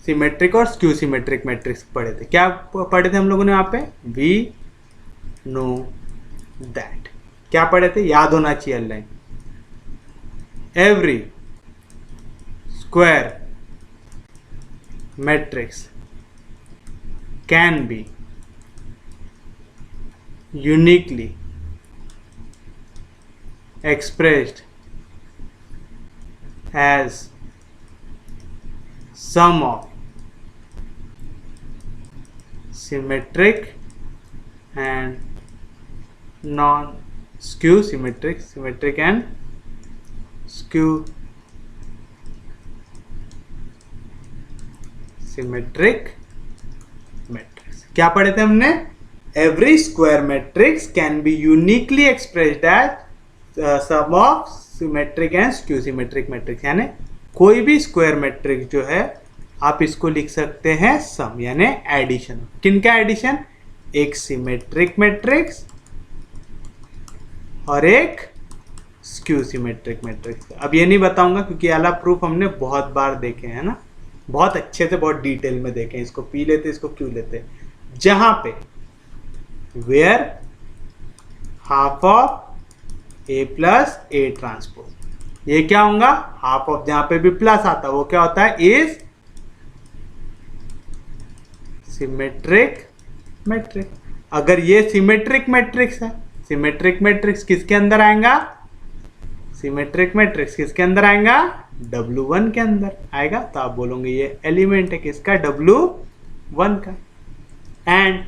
सिमेट्रिक और स्क्यू सिमेट्रिक मैट्रिक्स पढ़े थे। क्या पढ़े थे हम लोगों ने वहाँ पे, वी नो दैट। क्या पढ़े थे, याद होना चाहिए line, every square matrix can B uniquely expressed as sum of symmetric and non-skew symmetric, symmetric and skew symmetric matrix। क्या पढ़े थे हमने, every square matrix can be uniquely expressed as sum of symmetric and skew symmetric matrix, यानी कोई भी square matrix जो है आप इसको लिख सकते हैं सम, यानी एडिशन। किनका एडिशन, एक सिमेट्रिक मैट्रिक्स और एक स्क्यू सिमेट्रिक मैट्रिक्स। अब ये नहीं बताऊंगा क्योंकि वाला प्रूफ हमने बहुत बार देखे हैं ना, बहुत अच्छे से बहुत डिटेल में देखे हैं। इसको पी लेते, इसको क्यों लेते, जहां पे where half of A plus A transpose, ये क्या होगा, हाफ ऑफ जहां पे भी प्लस आता है वो क्या होता है, इज सिमेट्रिक मैट्रिक्स। अगर ये सिमेट्रिक मैट्रिक्स है, सिमेट्रिक मैट्रिक्स किसके अंदर आएगा, सिमेट्रिक मैट्रिक्स किसके अंदर आएगा, W1 के अंदर आएगा। तो आप बोलोगे ये एलिमेंट है किसका, W1 का। And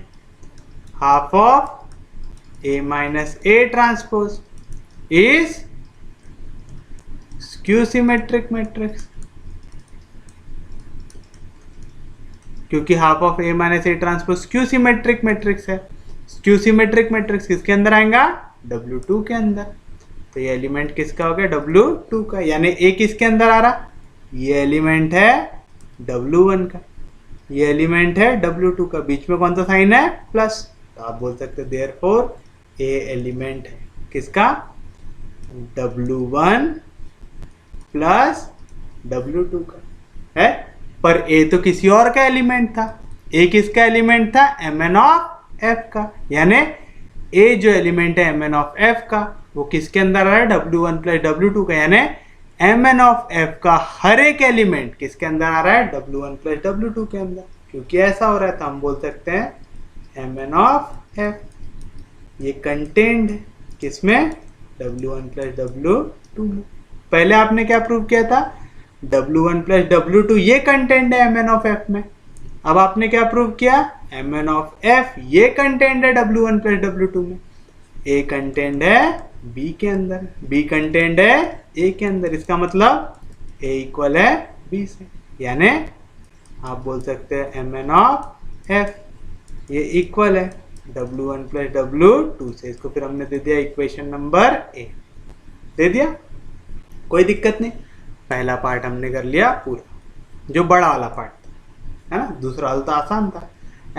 half of A minus A transpose is skew symmetric matrix, क्योंकि half of A minus A transpose skew symmetric matrix है। स्क्यू सिमेट्रिक मैट्रिक्स किसके अंदर आएगा, W2 के अंदर। तो ये एलिमेंट किसका हो गया, W2 का, यानी A किसके अंदर आ रहा, ये एलिमेंट है W1 का, ये एलिमेंट है W2 का, बीच में कौन सा साइन है, प्लस। तो आप बोल सकते हैं देयरफॉर A एलिमेंट है किसका, W1 प्लस W2 का है। पर A तो किसी और का एलिमेंट था, A किसका एलिमेंट था, Mn ऑफ F का, यानी A जो एलिमेंट है Mn ऑफ F का वो किसके अंदर आ रहा है, W1 प्लस W2 का, यानी Mn ऑफ F का हर एक एलिमेंट किसके अंदर आ रहा है, W1 प्लस W2 के अंदर। क्योंकि ऐसा हो रहा है तो हम बोल सकते हैं Mn ऑफ F ये कंटेंट है किसमें, W1 प्लस W2 में। पहले आपने क्या प्रूव किया था, W1 प्लस W2 ये कंटेंट है Mn ऑफ F में। अब आपने क्या प्रूव किया, Mn ऑफ F ये कंटेंट है W1 प्लस W2 में। A कंटेंट है B के अंदर, B कंटेंट है A के अंदर, इसका मतलब A इक्वल है B से, यानी आप बोल सकते हैं Mn ऑफ F ये इक्वल है W1 प्लस W2 से। इसको फिर हमने दे दिया इक्वेशन नंबर A, दे दिया, कोई दिक्कत नहीं। पहला पार्ट हमने कर लिया पूरा, जो बड़ा वाला पार्ट था, है ना। दूसरा वाला तो आसान था,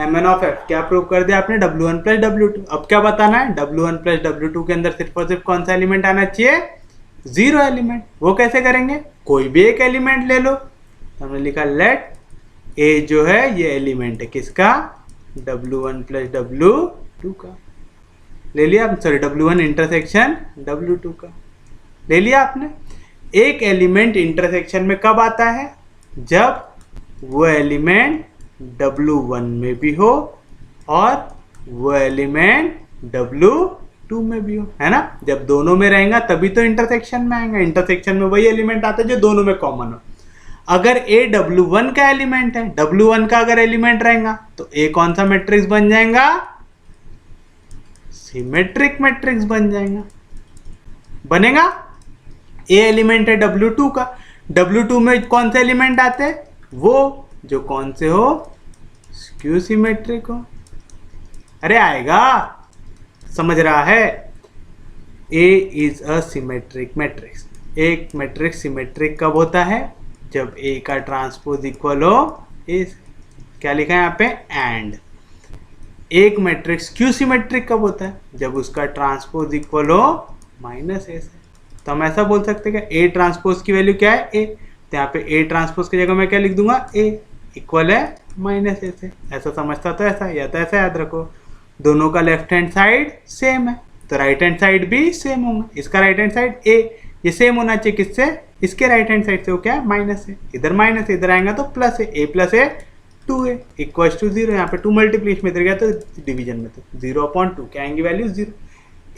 Mn ऑफ F क्या प्रूव कर दिया आपने, W1 प्लस W2। अब क्या बताना है, W1 प्लस W2 के अंदर सिर्फ और सिर्फ कौन सा एलिमेंट आना चाहिए, जीरो एलिमेंट। वो कैसे करेंगे, कोई भी एक एलिमेंट ले लो। तो हमने लिखा लेट ए जो है ये एलिमेंट है किसका, W1 प्लस W2 का। ले लिया, सॉरी W1 इंटरसेक्शन W2 का ले लिया आपने। एक एलिमेंट इंटरसेक्शन में कब आता है, जब वो एलिमेंट W1 में भी हो और वो एलिमेंट W2 में भी हो, है ना। जब दोनों में रहेगा तभी तो इंटरसेक्शन में आएगा। इंटरसेक्शन में वही एलिमेंट आता है जो दोनों में कॉमन हो। अगर A W1 का एलिमेंट है, W1 का अगर एलिमेंट रहेगा तो A कौन सा मैट्रिक्स बन जाएगा, सिमेट्रिक मैट्रिक्स बन जाएगा, बनेगा। A एलिमेंट है W2 का, W2 में कौन से एलिमेंट आते हैं, वो जो कौन से हो, स्क्यू सिमेट्रिक हो। अरे आएगा, समझ रहा है। A is a symmetric matrix. एक मैट्रिक्स सिमेट्रिक कब होता है, जब A का ट्रांसपोज इक्वल हो A। क्या लिखा है यहाँ पे, एंड। एक मैट्रिक्स क्यू सिमेट्रिक कब होता है, जब उसका ट्रांसपोज इक्वल हो माइनस A से। तो हम ऐसा बोल सकते हैं कि A ट्रांसपोज की वैल्यू क्या है, A। तो यहाँ पे A ट्रांसपोज की जगह मैं क्या लिख दूंगा, A इक्वल है माइनस A से। ऐसा समझता तो ऐसा, या तो ऐसा याद रखो। दोनों का लेफ्ट हैंड साइड सेम है तो राइट हैंड साइड भी सेम होगा। इसका राइट हैंड साइड A, ये सेम होना चाहिए किससे, इसके राइट हैंड साइड से। वो क्या है, माइनस है। इधर माइनस है, इधर आएगा तो प्लस है। A plus A 2 equal to 0। यहाँ पे 2 मल्टीप्लिकेशन में इधर गया तो डिवीजन में, तो 0/2 क्या आएंगी वैल्यू, 0।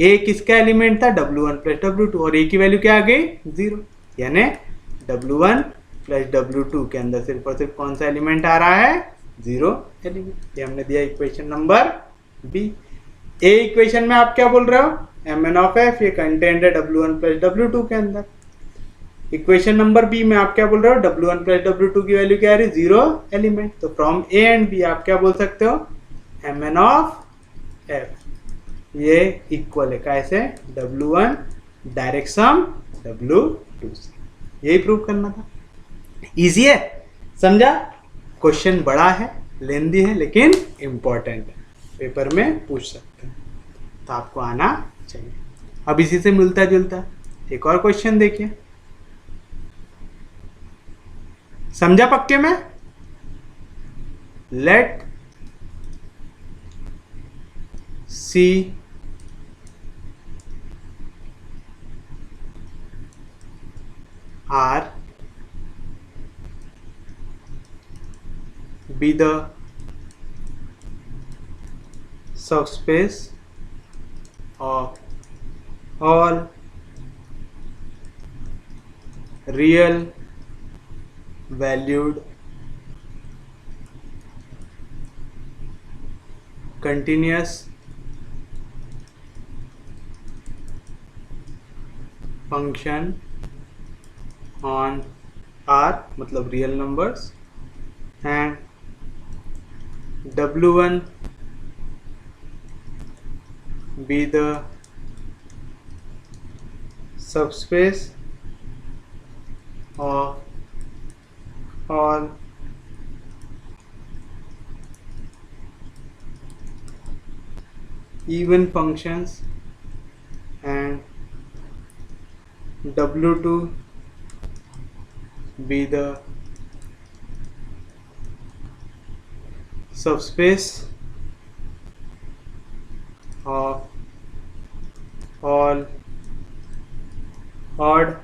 A किसका एलिमेंट था, W1 प्लस W2, और A की वैल्यू क्या आ गई, 0। यानी W1 प्लस W2 के अंदर सिर्फ और सिर्फ कौन सा एलिमेंट आ रहा है, 0 एलिमेंट। ये हमने दिया इक्वेशन नंबर बी। ए इक्वेशन में आप क्या बोल रहे हो, Mn(f) ये कंटेंट है W1 प्लस W2 के अंदर। इक्वेशन नंबर बी में आप क्या बोल रहे हो, W1 प्लस W2 की वैल्यू क्या आ रही, 0 एलिमेंट। तो फ्रॉम ए एंड बी आप क्या बोल सकते हो, Mn(f) ये इक्वल है कैसे, W1 डायरेक्ट सम W2 से। यही प्रूव करना था। इजी है, समझा। क्वेश्चन बड़ा है, लेंदी है, लेकिन इंपॉर्टेंट है, पेपर में पूछ सकते हैं, तो आपको आना चाहिए। अब इसी से मिलता जुलता एक और क्वेश्चन देखिए, समझा पक्के में। Let C R be the subspace of all real valued continuous function on R मतलब real numbers and W1 be the subspace of all even functions and W2 be the subspace of all odd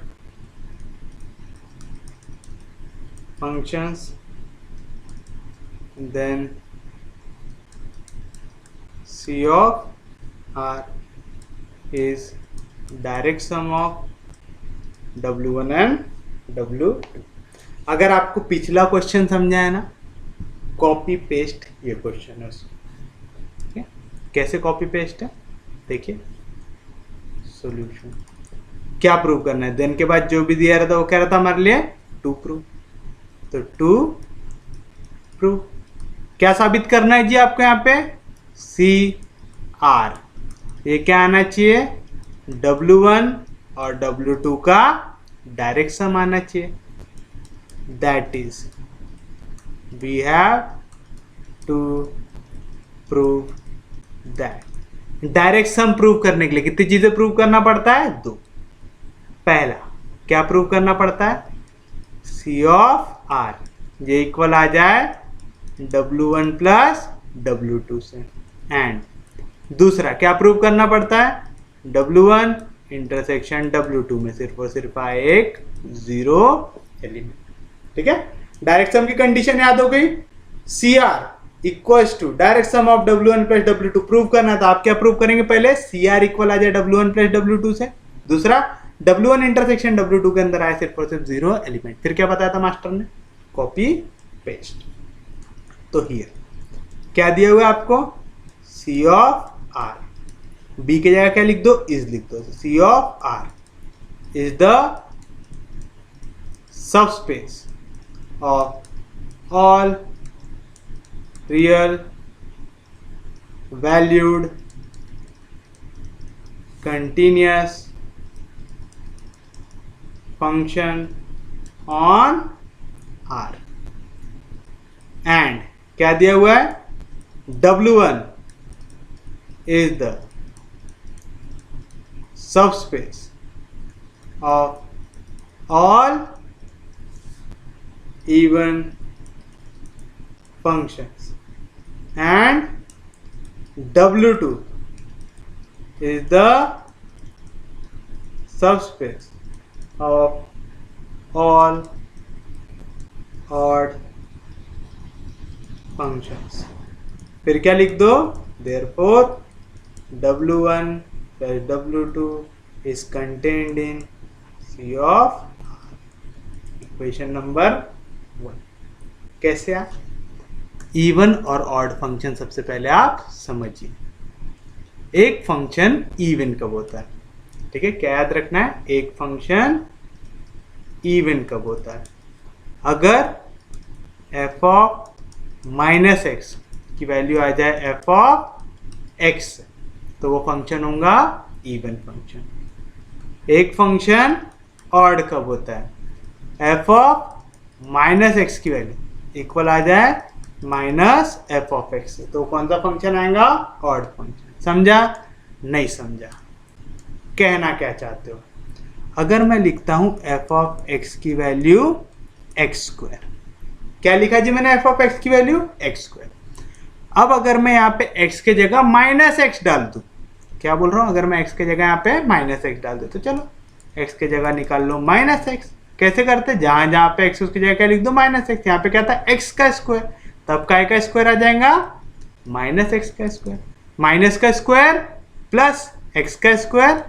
functions, then C of R is direct sum of W1 and W2। अगर आपको पिछला question समझा है ना, copy paste ये question है उसमें। कैसे कॉपी पेस्ट है, देखिए सॉल्यूशन। क्या प्रूव करना है, देन के बाद जो भी दिया रहता वो कह रहा था हमारे लिए टू प्रूव। तो टू प्रूव क्या साबित करना है जी आपको, यहाँ पे सी आर ये क्या आना चाहिए, W1 और W2 का डायरेक्ट सम आना चाहिए। That is we have to prove that। Direct sum prove करने के लिए कितनी चीजें प्रूव करना पड़ता है, 2। पहला क्या प्रूव करना पड़ता है, सी ऑफ आर ये इक्वल आ जाए W1 प्लस W2 से। एंड दूसरा क्या प्रूव करना पड़ता है, W1 इंटरसेक्शन W2 में सिर्फ और सिर्फ आए एक जीरो एलिमेंट। ठीक है, डायरेक्ट सम की कंडीशन याद हो गई, C R equals to direct sum of W1 plus W2 prove करना था। आप क्या प्रूव करेंगे, पहले सी आर इक्वल आ जाए W1 प्लस W2 से, दूसरा W1 इंटरसेक्शन W2 के अंदर आए सिर्फ और सिर्फ जीरो एलिमेंट। फिर क्या बताया था मास्टर ने, कॉपी पेस्ट। तो हियर क्या दिया हुआ है आपको, सी ऑफ आर, बी की जगह क्या लिख दो, इज लिख दो। C of R is the subspace of all real valued continuous function on R. And क्या दिया हुआ है, W1 is the subspace of all even functions and W2 is the subspace of all odd functions। फिर क्या लिख दो, therefore W1 plus W2 is contained in C of R। Equation number 1। कैसे आप इवन और ऑड फंक्शन सबसे पहले आप समझिए। एक फंक्शन इवन कब होता है, ठीक है, क्या याद रखना है, एक फंक्शन इवन कब होता है, अगर f ऑफ माइनस एक्स की वैल्यू आ जाए f ऑफ x तो वो फंक्शन होगा इवन फंक्शन। एक फंक्शन ऑड कब होता है, f ऑफ माइनस एक्स की वैल्यू इक्वल आ जाए माइनस f ऑफ x तो कौन सा फंक्शन आएगा, ऑड फंक्शन। समझा, नहीं समझा, कहना क्या चाहते हो। अगर मैं लिखता हूं f ऑफ x की वैल्यू एक्स स्क्वायर, क्या लिखा जी मैंने, f ऑफ x की वैल्यू एक्स स्क्वायर। अब अगर मैं यहाँ पे x के जगह माइनस एक्स डाल दूं, क्या बोल रहा हूँ, अगर मैं x के जगह यहाँ पे माइनस एक्स डाल दूं तो चलो x के जगह निकाल लो माइनस एक्स। कैसे करते, जहां जहां पे x उसकी जगह क्या लिख दो, माइनस एक्स। यहाँ पे क्या था, x का स्क्वायर, तब काय का स्क्वायर आ जाएगा, माइनस एक्स का स्क्वायर। माइनस का स्क्वायर प्लस x का स्क्वायर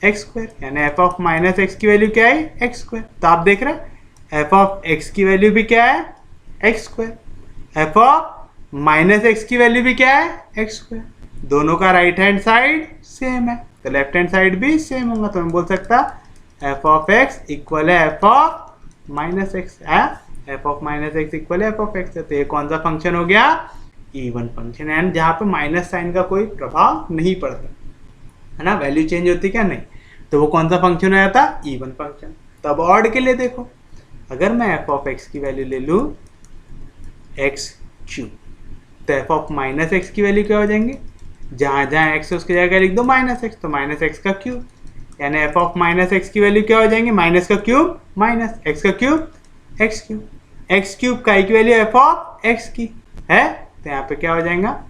एक्स स्क्वायर, यानी f ऑफ माइनस एक्स की वैल्यू क्या है, एक्स स्क्वायर। तो आप देख रहे हैं f ऑफ x की वैल्यू भी क्या है, x square, f of minus X की वैल्यू भी क्या है, एक्स स्क्वायर। दोनों का राइट हैंड साइड सेम है तो लेफ्ट हैंड साइड भी सेम होगा। तो मैं बोल सकता f ऑफ x इक्वल है f of minus x, f of minus X equal है f ऑफ x। तो ये कौन सा फंक्शन हो गया, इवन फंक्शन, एंड जहाँ पे माइनस साइन का कोई प्रभाव नहीं पड़ता है ना, वैल्यू चेंज होती क्या नहीं, तो वो कौन सा फंक्शन हो जाता, इवन फंक्शन। तब ऑड के लिए देखो, अगर मैं f ऑफ x की वैल्यू ले लूँ एक्स क्यूब तो f ऑफ माइनस एक्स की वैल्यू क्या हो जाएंगे, जहाँ जहाँ x है उसकी जगह लिख दो माइनस एक्स, तो माइनस एक्स का क्यूब, यानी f ऑफ माइनस एक्स की वैल्यू क्या हो जाएंगे, माइनस का क्यूब माइनस एक्स का cube x cube. X cube का की वैल्यू f ऑफ x की है, तो यहाँ पे क्या हो जाएगा,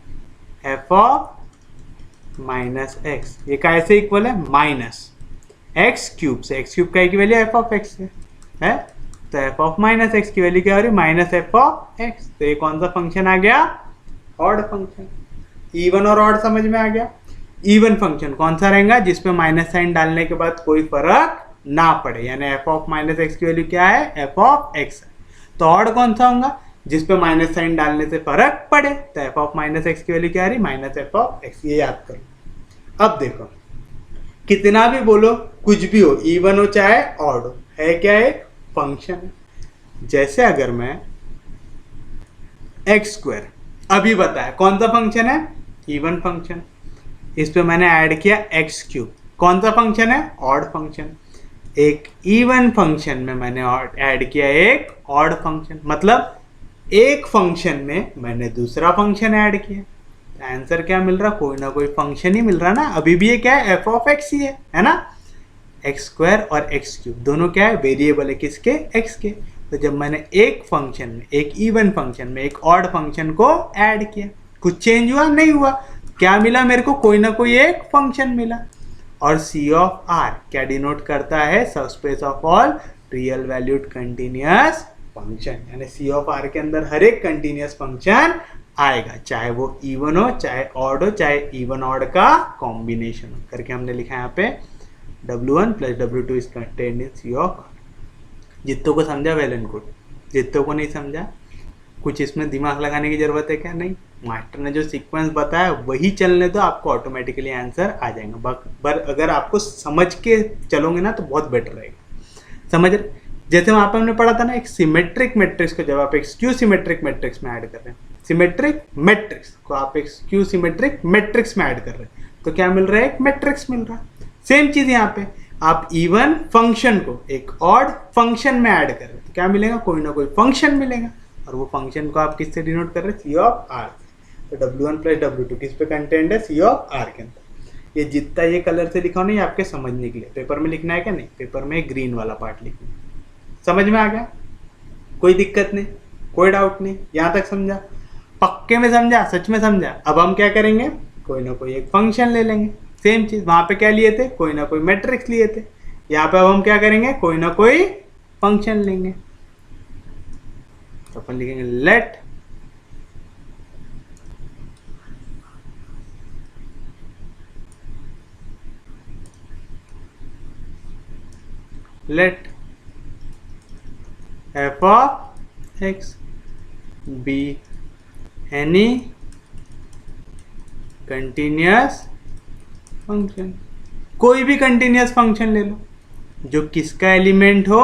f ऑफ माइनस एक्स, ये कैसे इक्वल है, माइनस एक्स क्यूब से, एक्स क्यूब का की वैल्यू f ऑफ x है, तो f ऑफ माइनस एक्स की वैल्यू क्या हो रही है, माइनस f ऑफ x। तो ये कौन सा फंक्शन आ गया, ऑड फंक्शन। इवन और ऑड समझ में आ गया। इवन फंक्शन कौन सा रहेगा, जिसपे माइनस साइन डालने के बाद कोई फर्क ना पड़े, यानी f ऑफ माइनस एक्स की वैल्यू क्या है, f ऑफ x है। तो ऑड कौन सा होगा, जिसपे माइनस साइन डालने से फर्क पड़े, तो f ऑफ माइनस एक्स की वैल्यू क्या आ रही, माइनस f ऑफ x। ये याद करो। अब देखो, कितना भी बोलो, कुछ भी हो, इवन हो चाहे ऑड हो, है क्या, एक फंक्शन है। जैसे अगर मैं एक्स स्क्वायर अभी बताया कौन सा फंक्शन है, इवन फंक्शन, इस पे मैंने ऐड किया एक्स क्यूब, कौन सा फंक्शन है, ऑड फंक्शन। एक इवन फंक्शन में मैंने ऐड किया एक ऑड फंक्शन, मतलब एक फंक्शन में मैंने दूसरा फंक्शन ऐड किया, तो आंसर क्या मिल रहा, कोई ना कोई फंक्शन ही मिल रहा ना। अभी भी ये क्या है, f ऑफ x ही है ना। एक्स स्क्वायर और एक्स क्यूब दोनों क्या है, वेरिएबल है किसके, एक्स के। तो जब मैंने एक फंक्शन में, एक इवन फंक्शन में एक ऑड फंक्शन को ऐड किया, कुछ चेंज हुआ नहीं हुआ, क्या मिला मेरे को, कोई ना कोई एक फंक्शन मिला। और सी ऑफ आर क्या डिनोट करता है, subspace of all real valued continuous function, यानी सी ऑफ आर के अंदर हर एक कंटिन्यूअस फंक्शन आएगा, चाहे वो इवन हो, चाहे ऑड हो, चाहे इवन ऑड का कॉम्बिनेशन हो। करके हमने लिखा है यहाँ पे W1 + W2 is contained in C of R. जितों को समझा वेल एंड गुड, जितों को नहीं समझा कुछ इसमें दिमाग लगाने की जरूरत है क्या, नहीं। मास्टर ने जो सीक्वेंस बताया वही चलने दो, आपको ऑटोमेटिकली आंसर आ जाएगा। पर अगर आपको समझ के चलोगे ना तो बहुत बेटर रहेगा। समझ, जैसे वहाँ पे हमने पढ़ा था ना, एक सिमेट्रिक मैट्रिक्स को जब आप एक स्क्यू सिमेट्रिक मैट्रिक्स में ऐड कर रहे हैं, सिमेट्रिक मैट्रिक्स को आप एक स्क्यू सिमेट्रिक मैट्रिक्स में ऐड कर रहे हैं, तो क्या मिल रहा है, एक मैट्रिक्स मिल रहा है। सेम चीज यहाँ पे आप इवन फंक्शन को एक ऑड फंक्शन में ऐड कर रहे हैं, तो क्या मिलेगा, कोई ना कोई फंक्शन मिलेगा। और वो फंक्शन को आप किससे डिनोट कर रहे हैं, सी ऑफ आर। तो W1 + W2 किस पे कंटेंट है, सी ऑफ आर के अंदर। ये जितना ये कलर से लिखा हो ना, ये आपके समझने के लिए, पेपर में लिखना है क्या, नहीं, पेपर में ग्रीन वाला पार्ट लिखना है। समझ में आ गया, कोई दिक्कत नहीं, कोई डाउट नहीं, यहाँ तक समझा, पक्के में समझा, सच में समझा। अब हम क्या करेंगे, कोई ना कोई एक फंक्शन ले लेंगे। सेम चीज वहां पे क्या लिए थे, कोई ना कोई मैट्रिक्स लिए थे। यहाँ पे अब हम क्या करेंगे, कोई ना कोई फंक्शन लेंगे। तो अपन लिखेंगे let f of x be any continuous function. कोई भी कंटिन्यूअस फंक्शन ले लो जो किसका एलिमेंट हो,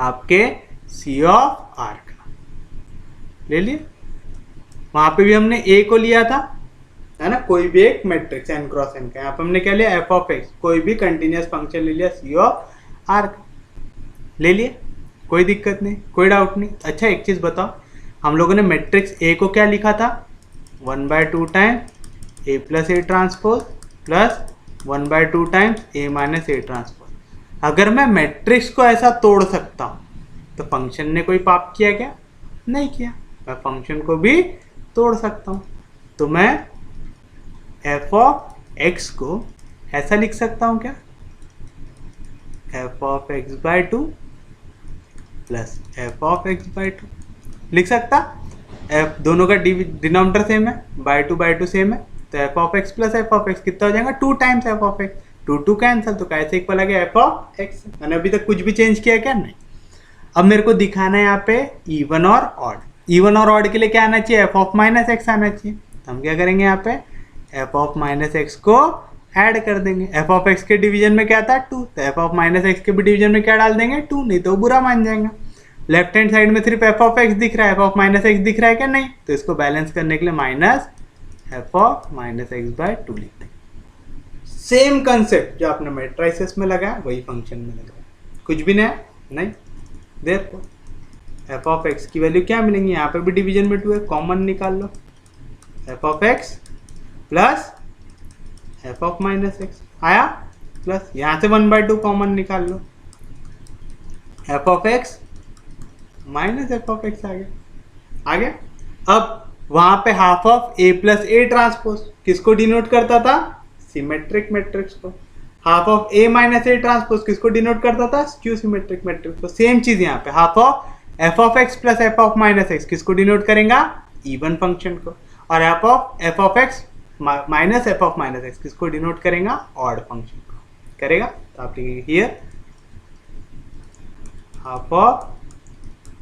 आपके सी ऑफ आर का ले लिए। वहां पे भी हमने ए को लिया था, है ना, कोई भी एक मैट्रिक्स n क्रॉस n का। यहाँ पे हमने क्या लिया, f of x, कोई भी कंटिन्यूअस फंक्शन ले लिया सी ऑफ आर का, ले लिए, कोई दिक्कत नहीं, कोई डाउट नहीं। अच्छा एक चीज बताओ, हम लोगों ने मैट्रिक्स ए को क्या लिखा था, 1/2 times a + a transpose plus 1/2 times a - a transpose. अगर मैं मैट्रिक्स को ऐसा तोड़ सकता हूं तो फंक्शन ने कोई पाप किया क्या, नहीं किया। मैं फंक्शन को भी तोड़ सकता हूं, तो मैं f of x को ऐसा लिख सकता हूं क्या, f of x/2 plus f of x/2 लिख सकता। f दोनों का डिनोमिनेटर सेम है, बाय टू सेम है, तो f of x plus f of x कितना हो जाएगा, 2 times f of x, 2 cancel, तो कैसे इक्वल आ गया f of x। मैंने अभी तक कुछ भी चेंज किया क्या, नहीं। अब मेरे को दिखाना है यहाँ पे इवन और ऑड। इवन और ऑड के लिए क्या आना चाहिए, f of -x आना चाहिए। तो हम क्या करेंगे, यहाँ पे f of -x को ऐड कर देंगे। f of x के डिवीजन में क्या था, 2, तो f of -x के भी डिवीजन में क्या डाल देंगे, 2, नहीं तो बुरा मान जाएगा। लेफ्ट हैंड साइड में सिर्फ f of x दिख रहा है, f of -x दिख रहा है क्या, नहीं, तो इसको बैलेंस करने के लिए माइनस f of -x/2 लिख देंगे। सेम कंसेप्ट जो आपने मैट्रिसेस में लगाया वही फंक्शन में लगाया, कुछ भी नया नहीं। देयरफॉर f of x की वैल्यू क्या मिलेंगी, यहाँ पे भी डिवीजन में 2 है, कॉमन निकाल लो, f of x plus f of -x आया, प्लस यहाँ से 1/2 कॉमन निकाल लो, f of x minus f of x आ गया। अब वहां पे half of a + a transpose किसको डिनोट करता था, सिमेट्रिक मैट्रिक्स को। Half of a - a transpose किसको डिनोट करता था, स्क्यू सिमेट्रिक मैट्रिक्स को। सेम चीज यहाँ पे half of f of x plus f of -x किसको डिनोट करेगा, इवन फंक्शन को। और f of x minus f of -x किसको डिनोट करेगा, ऑड फंक्शन को करेगा। तो आप लिखेंगे here half of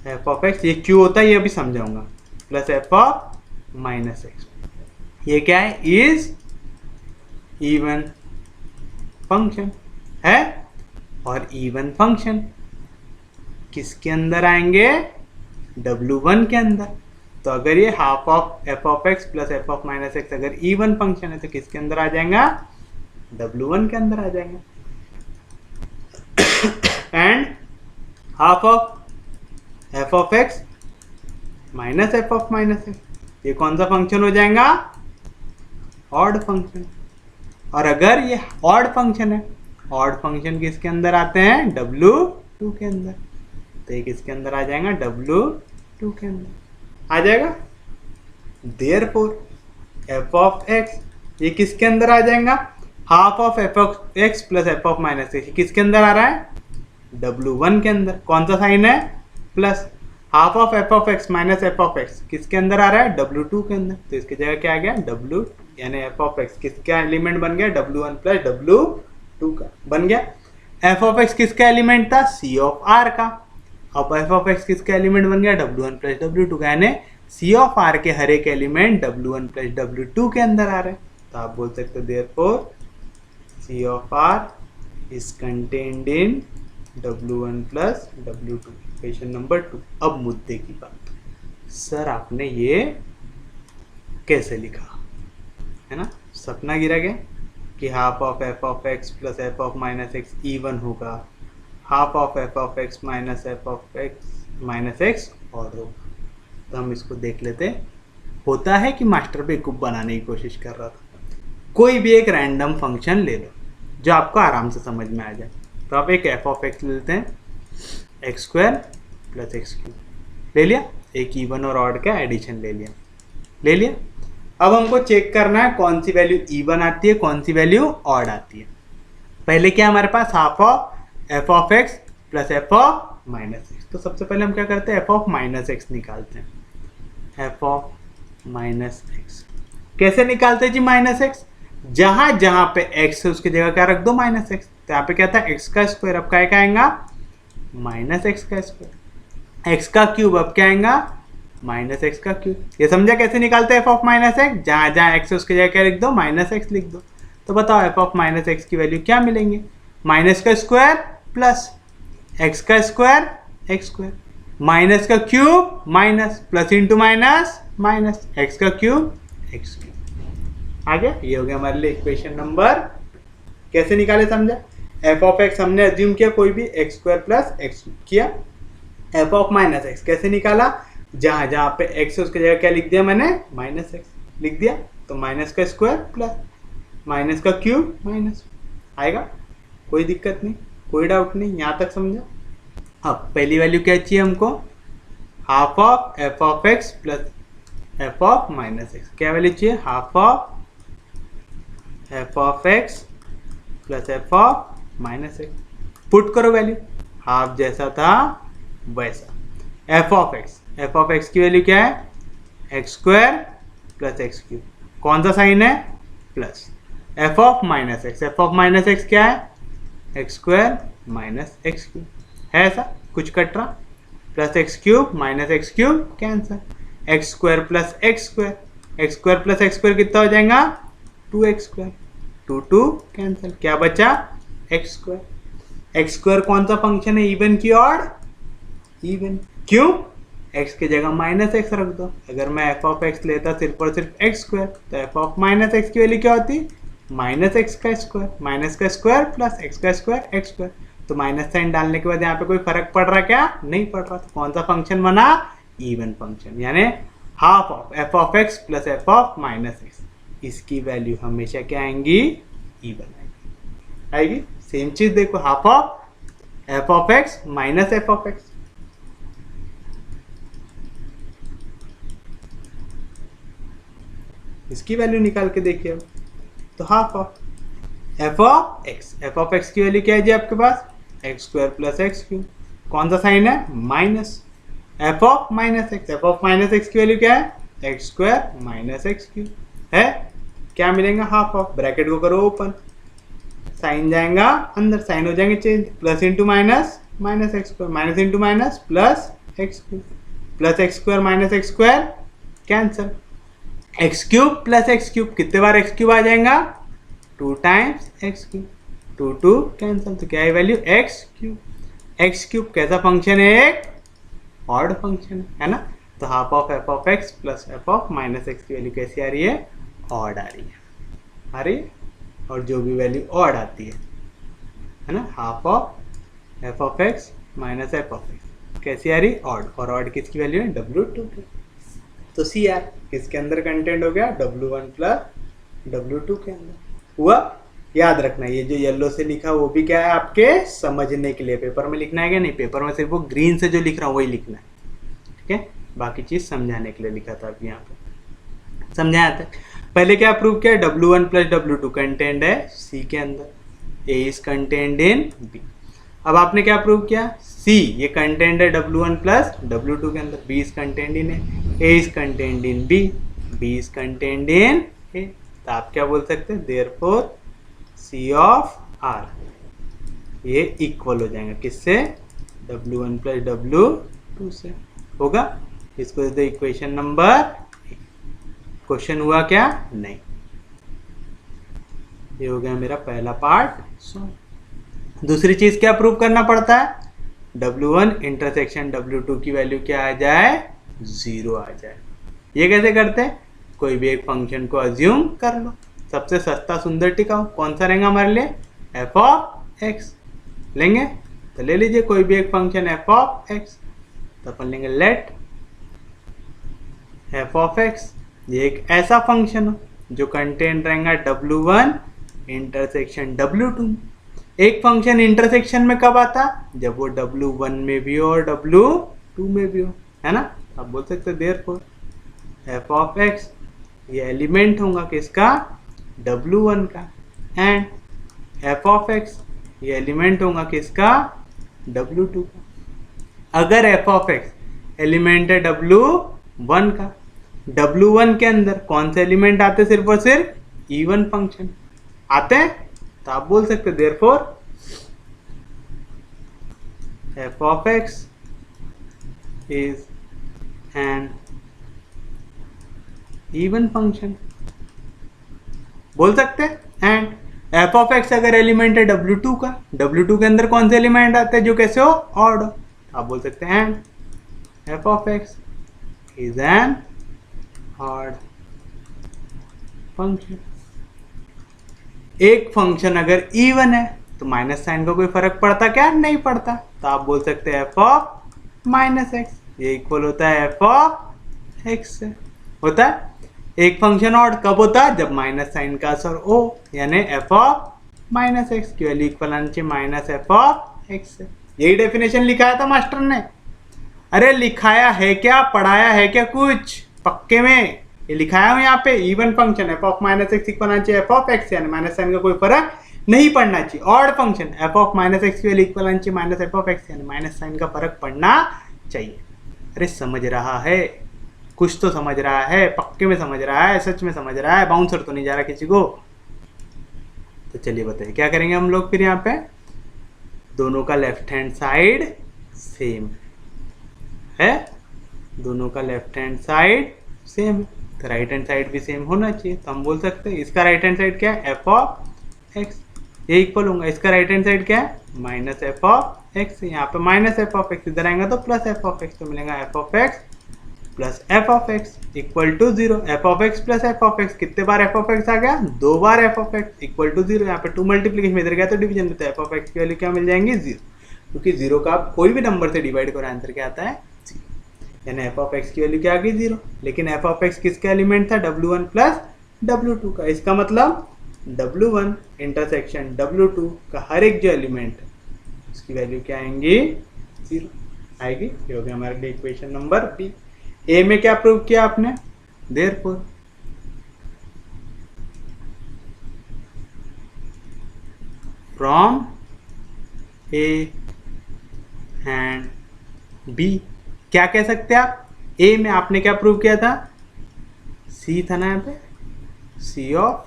f of x, ये क्यों होता है ये अभी समझाऊंगा, प्लस f of -x, ये क्या है, इज इवन फंक्शन है। और इवन फंक्शन किसके अंदर आएंगे, W1 के अंदर। तो अगर ये half of f of x plus f of -x अगर इवन फंक्शन है तो किसके अंदर आ जाएगा, W1 के अंदर आ जाएगा। And half of f of x minus f of -x, ये कौन सा फंक्शन हो जाएगा, ऑड फंक्शन। और अगर ये ऑड फंक्शन है ऑड फंक्शन किसके अंदर आते हैं, W2 के अंदर। तो ये किसके अंदर आ जाएगा, W2 के अंदर आ जाएगा। देयरफॉर एफ ऑफ एक्स ये किसके अंदर आ जाएगा, half of F of x plus F of minus x किसके अंदर आ रहा है, W1 के अंदर। कौन सा साइन है, plus. Half of F of x minus F of x किसके अंदर आ रहा है, W2 के अंदर। तो इसकी जगह क्या आ गया, W यानी एफ ऑफ एक्स किसका एलिमेंट बन गया, W1 प्लस W2 का बन गया। एफ ऑफ एक्स किसका एलिमेंट था, C ऑफ R का। अब एफ ऑफ एक्स किसका एलिमेंट बन गया, W1 प्लस W2 का, यानी C ऑफ R के हर एक एलिमेंट W1 प्लस W2 के अंदर आ रहे हैं। तो आप बोल सकते हो therefore C of R is contained in W1 plus W2, equation number 2। अब मुद्दे की बात, सर आपने ये कैसे लिखा, है ना, सपना गिरा गया कि half of F of x plus F of minus x even होगा, half of F of x minus F of x minus x odd होगा। तो हम इसको देख लेते। होता है कि मास्टर बेवकूफ बनाने की कोशिश कर रहा था। कोई भी एक रैंडम फंक्शन ले लो जो आपको आराम से समझ में आ जाए। तो आप एक एफ ऑफ एक्स लेते हैं, x square plus X cube ले लिया, एक इवन और ऑड का एडिशन ले लिया। अब हमको चेक करना है कौन सी वैल्यू इवन आती है, कौन सी वैल्यू ऑड आती है। पहले क्या हमारे पास, half of F of x plus F of minus X. तो सबसे पहले हम क्या करते हैं, एफ ऑफ माइनस एक्स निकालते हैं। एफ ऑफ माइनस एक्स कैसे निकालते हैं जी, माइनस एक्स जहां जहां पे एक्स है उसकी जगह क्या रख दो, माइनस एक्स। तो यहाँ पे क्या था, एक्स का स्क्वायर, अब क्या आएगा, माइनस एक्स का स्क्वायर। एक्स का क्यूब, अब क्या आएगा, माइनस एक्स का क्यूब। ये समझा कैसे निकालते हैं एफ ऑफ माइनस एक्स, जहां जहां एक्स है उसकी जगह क्या लिख दो, माइनस एक्स लिख दो। तो बताओ एफ ऑफ माइनस एक्स की वैल्यू क्या मिलेंगे, माइनस का स्क्वायर प्लस एक्स का स्क्वायर एक्स स्क्वायर, माइनस का cube minus plus into minus minus, x का क्यूब एक्स क्यूब आ गया। ये हो गया हमारे लिए इक्वेशन नंबर। कैसे निकाले समझा, एफ ऑफ एक्स हमने अज्यूम किया कोई भी एक्स स्क्वायर प्लस एक्स किया। एफ ऑफ माइनस एक्स कैसे निकाला, जहां जहां पे एक्स है उसकी जगह क्या लिख दिया मैंने, माइनस एक्स लिख दिया। तो माइनस का स्क्वायर प्लस माइनस का क्यूब माइनस आएगा, कोई दिक्कत नहीं, कोई डाउट नहीं, यहाँ तक समझा। अब पहली वैल्यू क्या चाहिए हमको, half of F of x plus F of minus x. क्या वैल्यू चाहिए, half of F of x plus F of minus x. Put करो वैल्यू, हाफ जैसा था वैसा। एफ ऑफ एक्स की वैल्यू क्या है, x square plus X cube. कौन सा साइन है, plus. F of minus x क्या है, x square minus x cube है, ऐसा कुछ कट रहा, plus X cube minus x cube cancer. X square plus x square, x square plus x square कितना हो जाएगा, 2x स्क्वायर, 2 कैंसिल, क्या बचा, एक्स स्क्वायर। एक्स स्क्वायर कौन सा फंक्शन है, इवन की ऑड, इवन। क्यों, एक्स की जगह माइनस एक्स रख दो। अगर मैं एफ ऑफ एक्स लेता सिर्फ और सिर्फ एक्स स्क्वायर, तो एफ ऑफ माइनस एक्स की वैल्यू क्या होती, माइनस एक्स का स्क्वायर, माइनस का स्क्वायर प्लस एक्स का स्क्वायर एक्स स्क्वायर। तो माइनस साइन डालने के बाद यहाँ पे कोई फर्क पड़ रहा क्या, नहीं पड़ रहा। तो कौन सा फंक्शन बना, इवन फंक्शन, यानी half of F of x plus F of minus X. इसकी वैल्यू हमेशा क्या आएंगी, इवन आएगी। सेम चीज देखो, half of F of x minus F of X, इसकी वैल्यू निकाल के देखिए। तो half of F of X की वैल्यू क्या है जी आपके पास, X square plus X cube. कौन सा साइन है, minus. F of minus X की वैल्यू क्या है, x square minus x cube है। क्या मिलेगा, हाफ ऑफ, ब्रैकेट को करो ओपन, साइन जाएगा अंदर, साइन हो जाएंगे change, plus into minus minus x square, minus into minus plus X cube, plus x square minus x square cancel, x cube plus X cube, कितने बार x cube आ जाएगा, 2 times x cube, 2 cancel. तो क्या है value, x cube. X cube कैसा function है, एक odd function है ना। तो half of F of x plus F of minus X की वैल्यू कैसी आ रही है, ऑड आ रही है। और जो भी वैल्यू ऑड आती है ना, half of F of x minus F of x कैसी आ रही, ऑड। और ऑड किसकी वैल्यू है, W2 की। तो CR किसके अंदर कंटेंट हो गया, W1 प्लस W2 के अंदर हुआ। याद रखना ये जो येलो से लिखा वो भी क्या है आपके समझने के लिए, पेपर में लिखना है क्या नहीं, पेपर में सिर्फ वो ग्रीन से जो लिख रहा हूँ वही लिखना है, ठीक है। बाकी चीज समझाने के लिए लिखा था अभी यहाँ पे, समझाया था। पहले क्या प्रूव किया, W1 प्लस W2 कंटेंट है C के अंदर, A is content in B। अब आपने क्या प्रूव किया, C ये कंटेंट है W1 प्लस W2 के अंदर, B is content in A is content in B, B is content in A। तो आप क्या बोल सकते हैं, देयरफॉर C ऑफ R ये इक्वल हो जाएगा किससे, W1 प्लस W2 से, होगा। इसको दे दो इक्वेशन नंबर। क्वेश्चन हुआ क्या, नहीं। ये हो गया मेरा पहला पार्ट। दूसरी चीज क्या प्रूव करना पड़ता है, W1 इंटरसेक्शन W2 की वैल्यू क्या आ जाए, 0 आ जाए। ये कैसे करते हैं, कोई भी एक फंक्शन को अज्यूम कर लो, सबसे सस्ता सुंदर टिकाऊ कौन सा रहेगा हमारे लिए, f ऑफ x लेंगे। तो ले लीजिए कोई भी एक फंक्शन f ऑफ x, तो अपन लेंगे लेट f ऑफ x, ये एक ऐसा फंक्शन हो जो कंटेंट रहेगा W1 इंटरसेक्शन W2। एक फंक्शन इंटरसेक्शन में कब आता, जब वो W1 में भी हो और W2 में भी हो, है ना। आप बोल सकते हैं देयरफॉर f ऑफ x ये एलिमेंट होगा किसका, W1 का, एंड f ऑफ x ये एलिमेंट होगा किसका, W2 का। अगर f ऑफ x एलिमेंट है W1 का, W1 के अंदर कौन से एलिमेंट आते, सिर्फ और सिर्फ इवन फंक्शन आते हैं, तो आप बोल सकते हैं therefore f of x is an even function, बोल सकते हैं। एंड f ऑफ x अगर एलिमेंट है W2 का, W2 के अंदर कौन से एलिमेंट आते हैं जो कैसे हो, ऑड हो, आप बोल सकते हैं and f of x is an odd function. एक फंक्शन अगर इवन है तो माइनस साइन का कोई फर्क पड़ता क्या, नहीं पड़ता, तो आप बोल सकते हैं f ऑफ माइनस एक्स ये इक्वल होता है f ऑफ x से, होता है। एक फंक्शन ऑड कब होता है, जब माइनस साइन का असर हो, यानी f ऑफ माइनस एक्स की वैल्यू इक्वल आनी चाहिए माइनस f ऑफ x से। यही डेफिनेशन लिखाया था मास्टर ने, अरे लिखाया है क्या, पढ़ाया है क्या कुछ, पक्के में ये लिखाया हूं यहाँ पे, even function f of minus X equal आना चाहिए f ऑफ x, यानी माइनस साइन का कोई फर्क नहीं पड़ना चाहिए। Odd function f of minus X की वैल्यू इक्वल आना चाहिए माइनस f ऑफ x, यानी माइनस साइन का फर्क पड़ना चाहिए। अरे समझ रहा है, कुछ तो समझ रहा है, पक्के में समझ रहा है, सच में समझ रहा है, बाउंसर तो नहीं जा रहा किसी को। तो चलिए बताइए क्या करेंगे हम लोग फिर, यहाँ पे दोनों का लेफ्ट हैंड साइड सेम है, दोनों का लेफ्ट हैंड साइड सेम है, तो राइट हैंड साइड भी सेम होना चाहिए। तो हम बोल सकते हैं इसका राइट हैंड साइड क्या है, f ऑफ x, ये इक्वल होगा, इसका राइट हैंड साइड क्या है, माइनस f ऑफ x, यहाँ पे माइनस f ऑफ x, इधर आएगा तो प्लस f ऑफ x, तो मिलेगा f of x plus f of x equal to 0। f of x plus f of x, कितने बार f ऑफ x आ गया, 2 बार f of x equal to 0। यहाँ पे 2 मल्टीप्लीकेशन में इधर गया तो डिवीजन में, तो f ऑफ x की वैल्यू क्या मिल जाएंगी, 0, क्योंकि 0 का आप कोई भी नंबर से डिवाइड करो आंसर क्या आता है, 0, यानी f ऑफ x की वैल्यू क्या आ गई, 0। लेकिन f ऑफ x किसका एलिमेंट था, W1 प्लस W2 का, इसका मतलब W1 इंटरसेक्शन W2 का हर एक जो एलिमेंट है उसकी वैल्यू क्या आएंगी, 0 आएगी। ये हो गया हमारे लिए इक्वेशन नंबर बी। ए में क्या प्रूव किया आपने, therefore from A and B, क्या कह सकते हैं आप, ए में आपने क्या प्रूव किया था, सी था ना यहाँ पे, सी ऑफ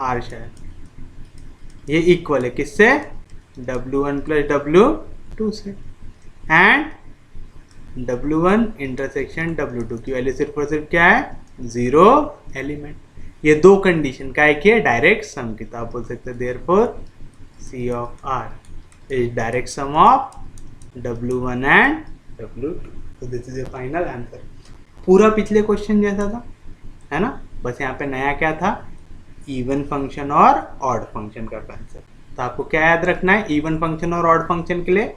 आर शायद, ये इक्वल है किससे, W1 प्लस W2 से, एंड W1 इंटरसेक्शन W2 की वैल्यू सिर्फ और सिर्फ क्या है, 0 एलिमेंट। ये दो कंडीशन का एक है डायरेक्ट सम की, तो आप बोल सकते हैं therefore C of R is direct sum of W1 and W2। तो this is A final answer. पूरा पिछले क्वेश्चन जैसा था, है ना, बस यहाँ पे नया क्या था, इवन फंक्शन और ऑड फंक्शन का कंसेप्ट। तो आपको क्या याद रखना है, इवन फंक्शन और ऑड फंक्शन के लिए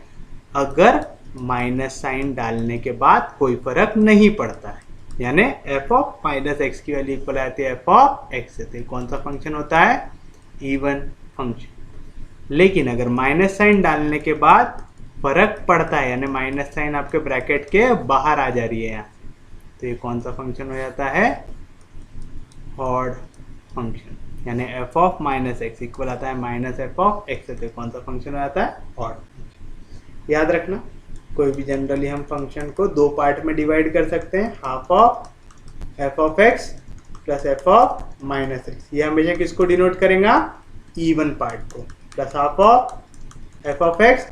अगर माइनस साइन डालने के बाद कोई फर्क नहीं पड़ता है, यानी f ऑफ माइनस एक्स की वैल्यू इक्वल आती है f ऑफ x से, तो कौन सा फंक्शन होता है, इवन फंक्शन। लेकिन अगर माइनस साइन डालने के बाद फर्क पड़ता है, यानी माइनस साइन आपके ब्रैकेट के बाहर आ जा रही है यहाँ, तो ये कौन सा फंक्शन हो जाता है? Odd function. यानी F of minus X equal आता है माइनस एफ ऑफ एक्स, तो कौन सा फंक्शन हो जाता है? ऑड। याद रखना, कोई भी जनरली हम फंक्शन को दो पार्ट में डिवाइड कर सकते हैं, half of F of x plus F of minus x. ये हमेशा किसको डिनोट करेगा? इवन पार्ट को। Plus half of F of x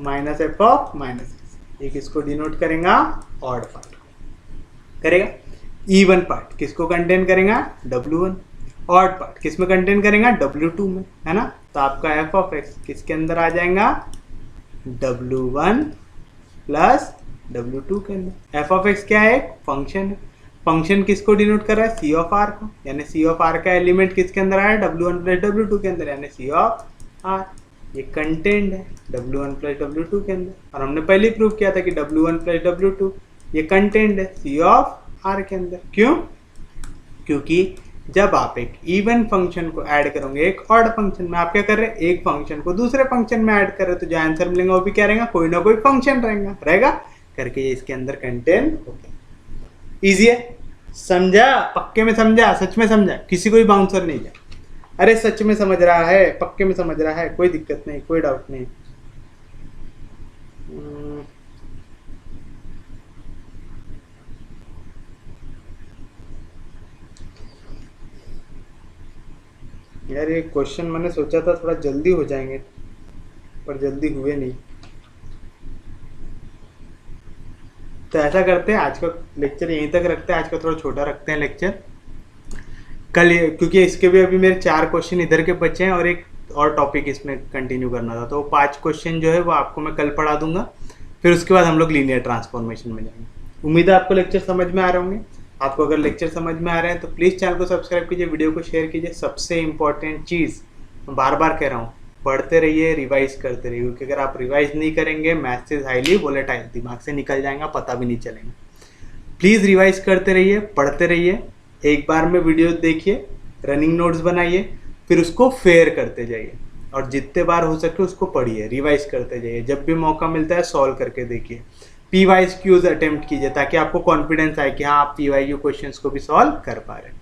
minus F of minus x, ये किसको डिनोट करेगा? ऑड पार्ट को करेगा। इवन पार्ट किसको कंटेन करेगा? W1। ऑड पार्ट किस में कंटेन करेगा? W2 में, है ना। तो आपका एफ ऑफ एक्स किसके अंदर आ जाएगा? W1 प्लस W2 के अंदर। एफ ऑफ एक्स क्या है? फंक्शन है। फंक्शन किसको डिनोट कर रहा है? सी ऑफ आर को, यानी सी ऑफ आर का एलिमेंट किसके अंदर आया? W1 प्लस W2 के अंदर, यानी सी ऑफ आर। ये कंटेंट है W1 प्लस W2 के अंदर, और हमने पहले ही प्रूव किया था कि W1 प्लस W2 ये कंटेंट है सी ऑफ आर के अंदर। क्यों? क्योंकि जब आप एक इवन फंक्शन को ऐड करोगे एक ऑड फंक्शन में, आप क्या कर रहे हैं? एक फंक्शन को दूसरे फंक्शन में ऐड कर रहे हो, तो जो आंसर मिलेगा वो भी क्या रहेगा? कोई ना कोई फंक्शन रहेगा करके ये इसके अंदर कंटेन होगा। इजी है, समझा? पक्के में समझा? सच में समझा? किसी को भी बाउंसर नहीं जा, अरे सच में समझ रहा है, पक्के में समझ रहा है, कोई दिक्कत नहीं, कोई डाउट नहीं। यार ये क्वेश्चन मैंने सोचा था थोड़ा जल्दी हो जाएंगे, पर जल्दी हुए नहीं। तो ऐसा करते हैं, आज का लेक्चर यहीं तक रखते हैं, आज का थोड़ा छोटा रखते हैं लेक्चर। कल क्योंकि इसके भी अभी मेरे 4 क्वेश्चन इधर के बचे हैं और एक और टॉपिक इसमें कंटिन्यू करना था, तो 5 क्वेश्चन जो है वो आपको मैं कल पढ़ा दूंगा। फिर उसके बाद हम लोग लीनियर ट्रांसफॉर्मेशन में जाएंगे। उम्मीद है आपको लेक्चर समझ में आ रहे होंगे। आपको अगर लेक्चर समझ में आ रहे हैं तो प्लीज़ चैनल को सब्सक्राइब कीजिए, वीडियो को शेयर कीजिए। सबसे इंपॉर्टेंट चीज़ मैं बार बार कह रहा हूँ, पढ़ते रहिए, रिवाइज करते रहिए, क्योंकि अगर आप रिवाइज नहीं करेंगे मैथ्स इज हाईली वोलेटाइल, दिमाग से निकल जाएगा, पता भी नहीं चलेगा। प्लीज़ रिवाइज करते रहिए, पढ़ते रहिए, एक बार में वीडियो देखिए, रनिंग नोट्स बनाइए, फिर उसको फेयर करते जाइए, और जितने बार हो सके उसको पढ़िए, रिवाइज करते जाइए। जब भी मौका मिलता है सॉल्व करके देखिए, पी वाइज क्यूज अटेम्प्ट कीजिए, ताकि आपको कॉन्फिडेंस आए कि हाँ आप पी वाई क्यू क्वेश्चंस को भी सॉल्व कर पा रहे हैं।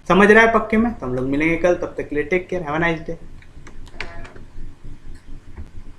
समझ रहा है पक्के में? तो हम लोग मिलेंगे कल, तब तक के लिए take care, have a nice day.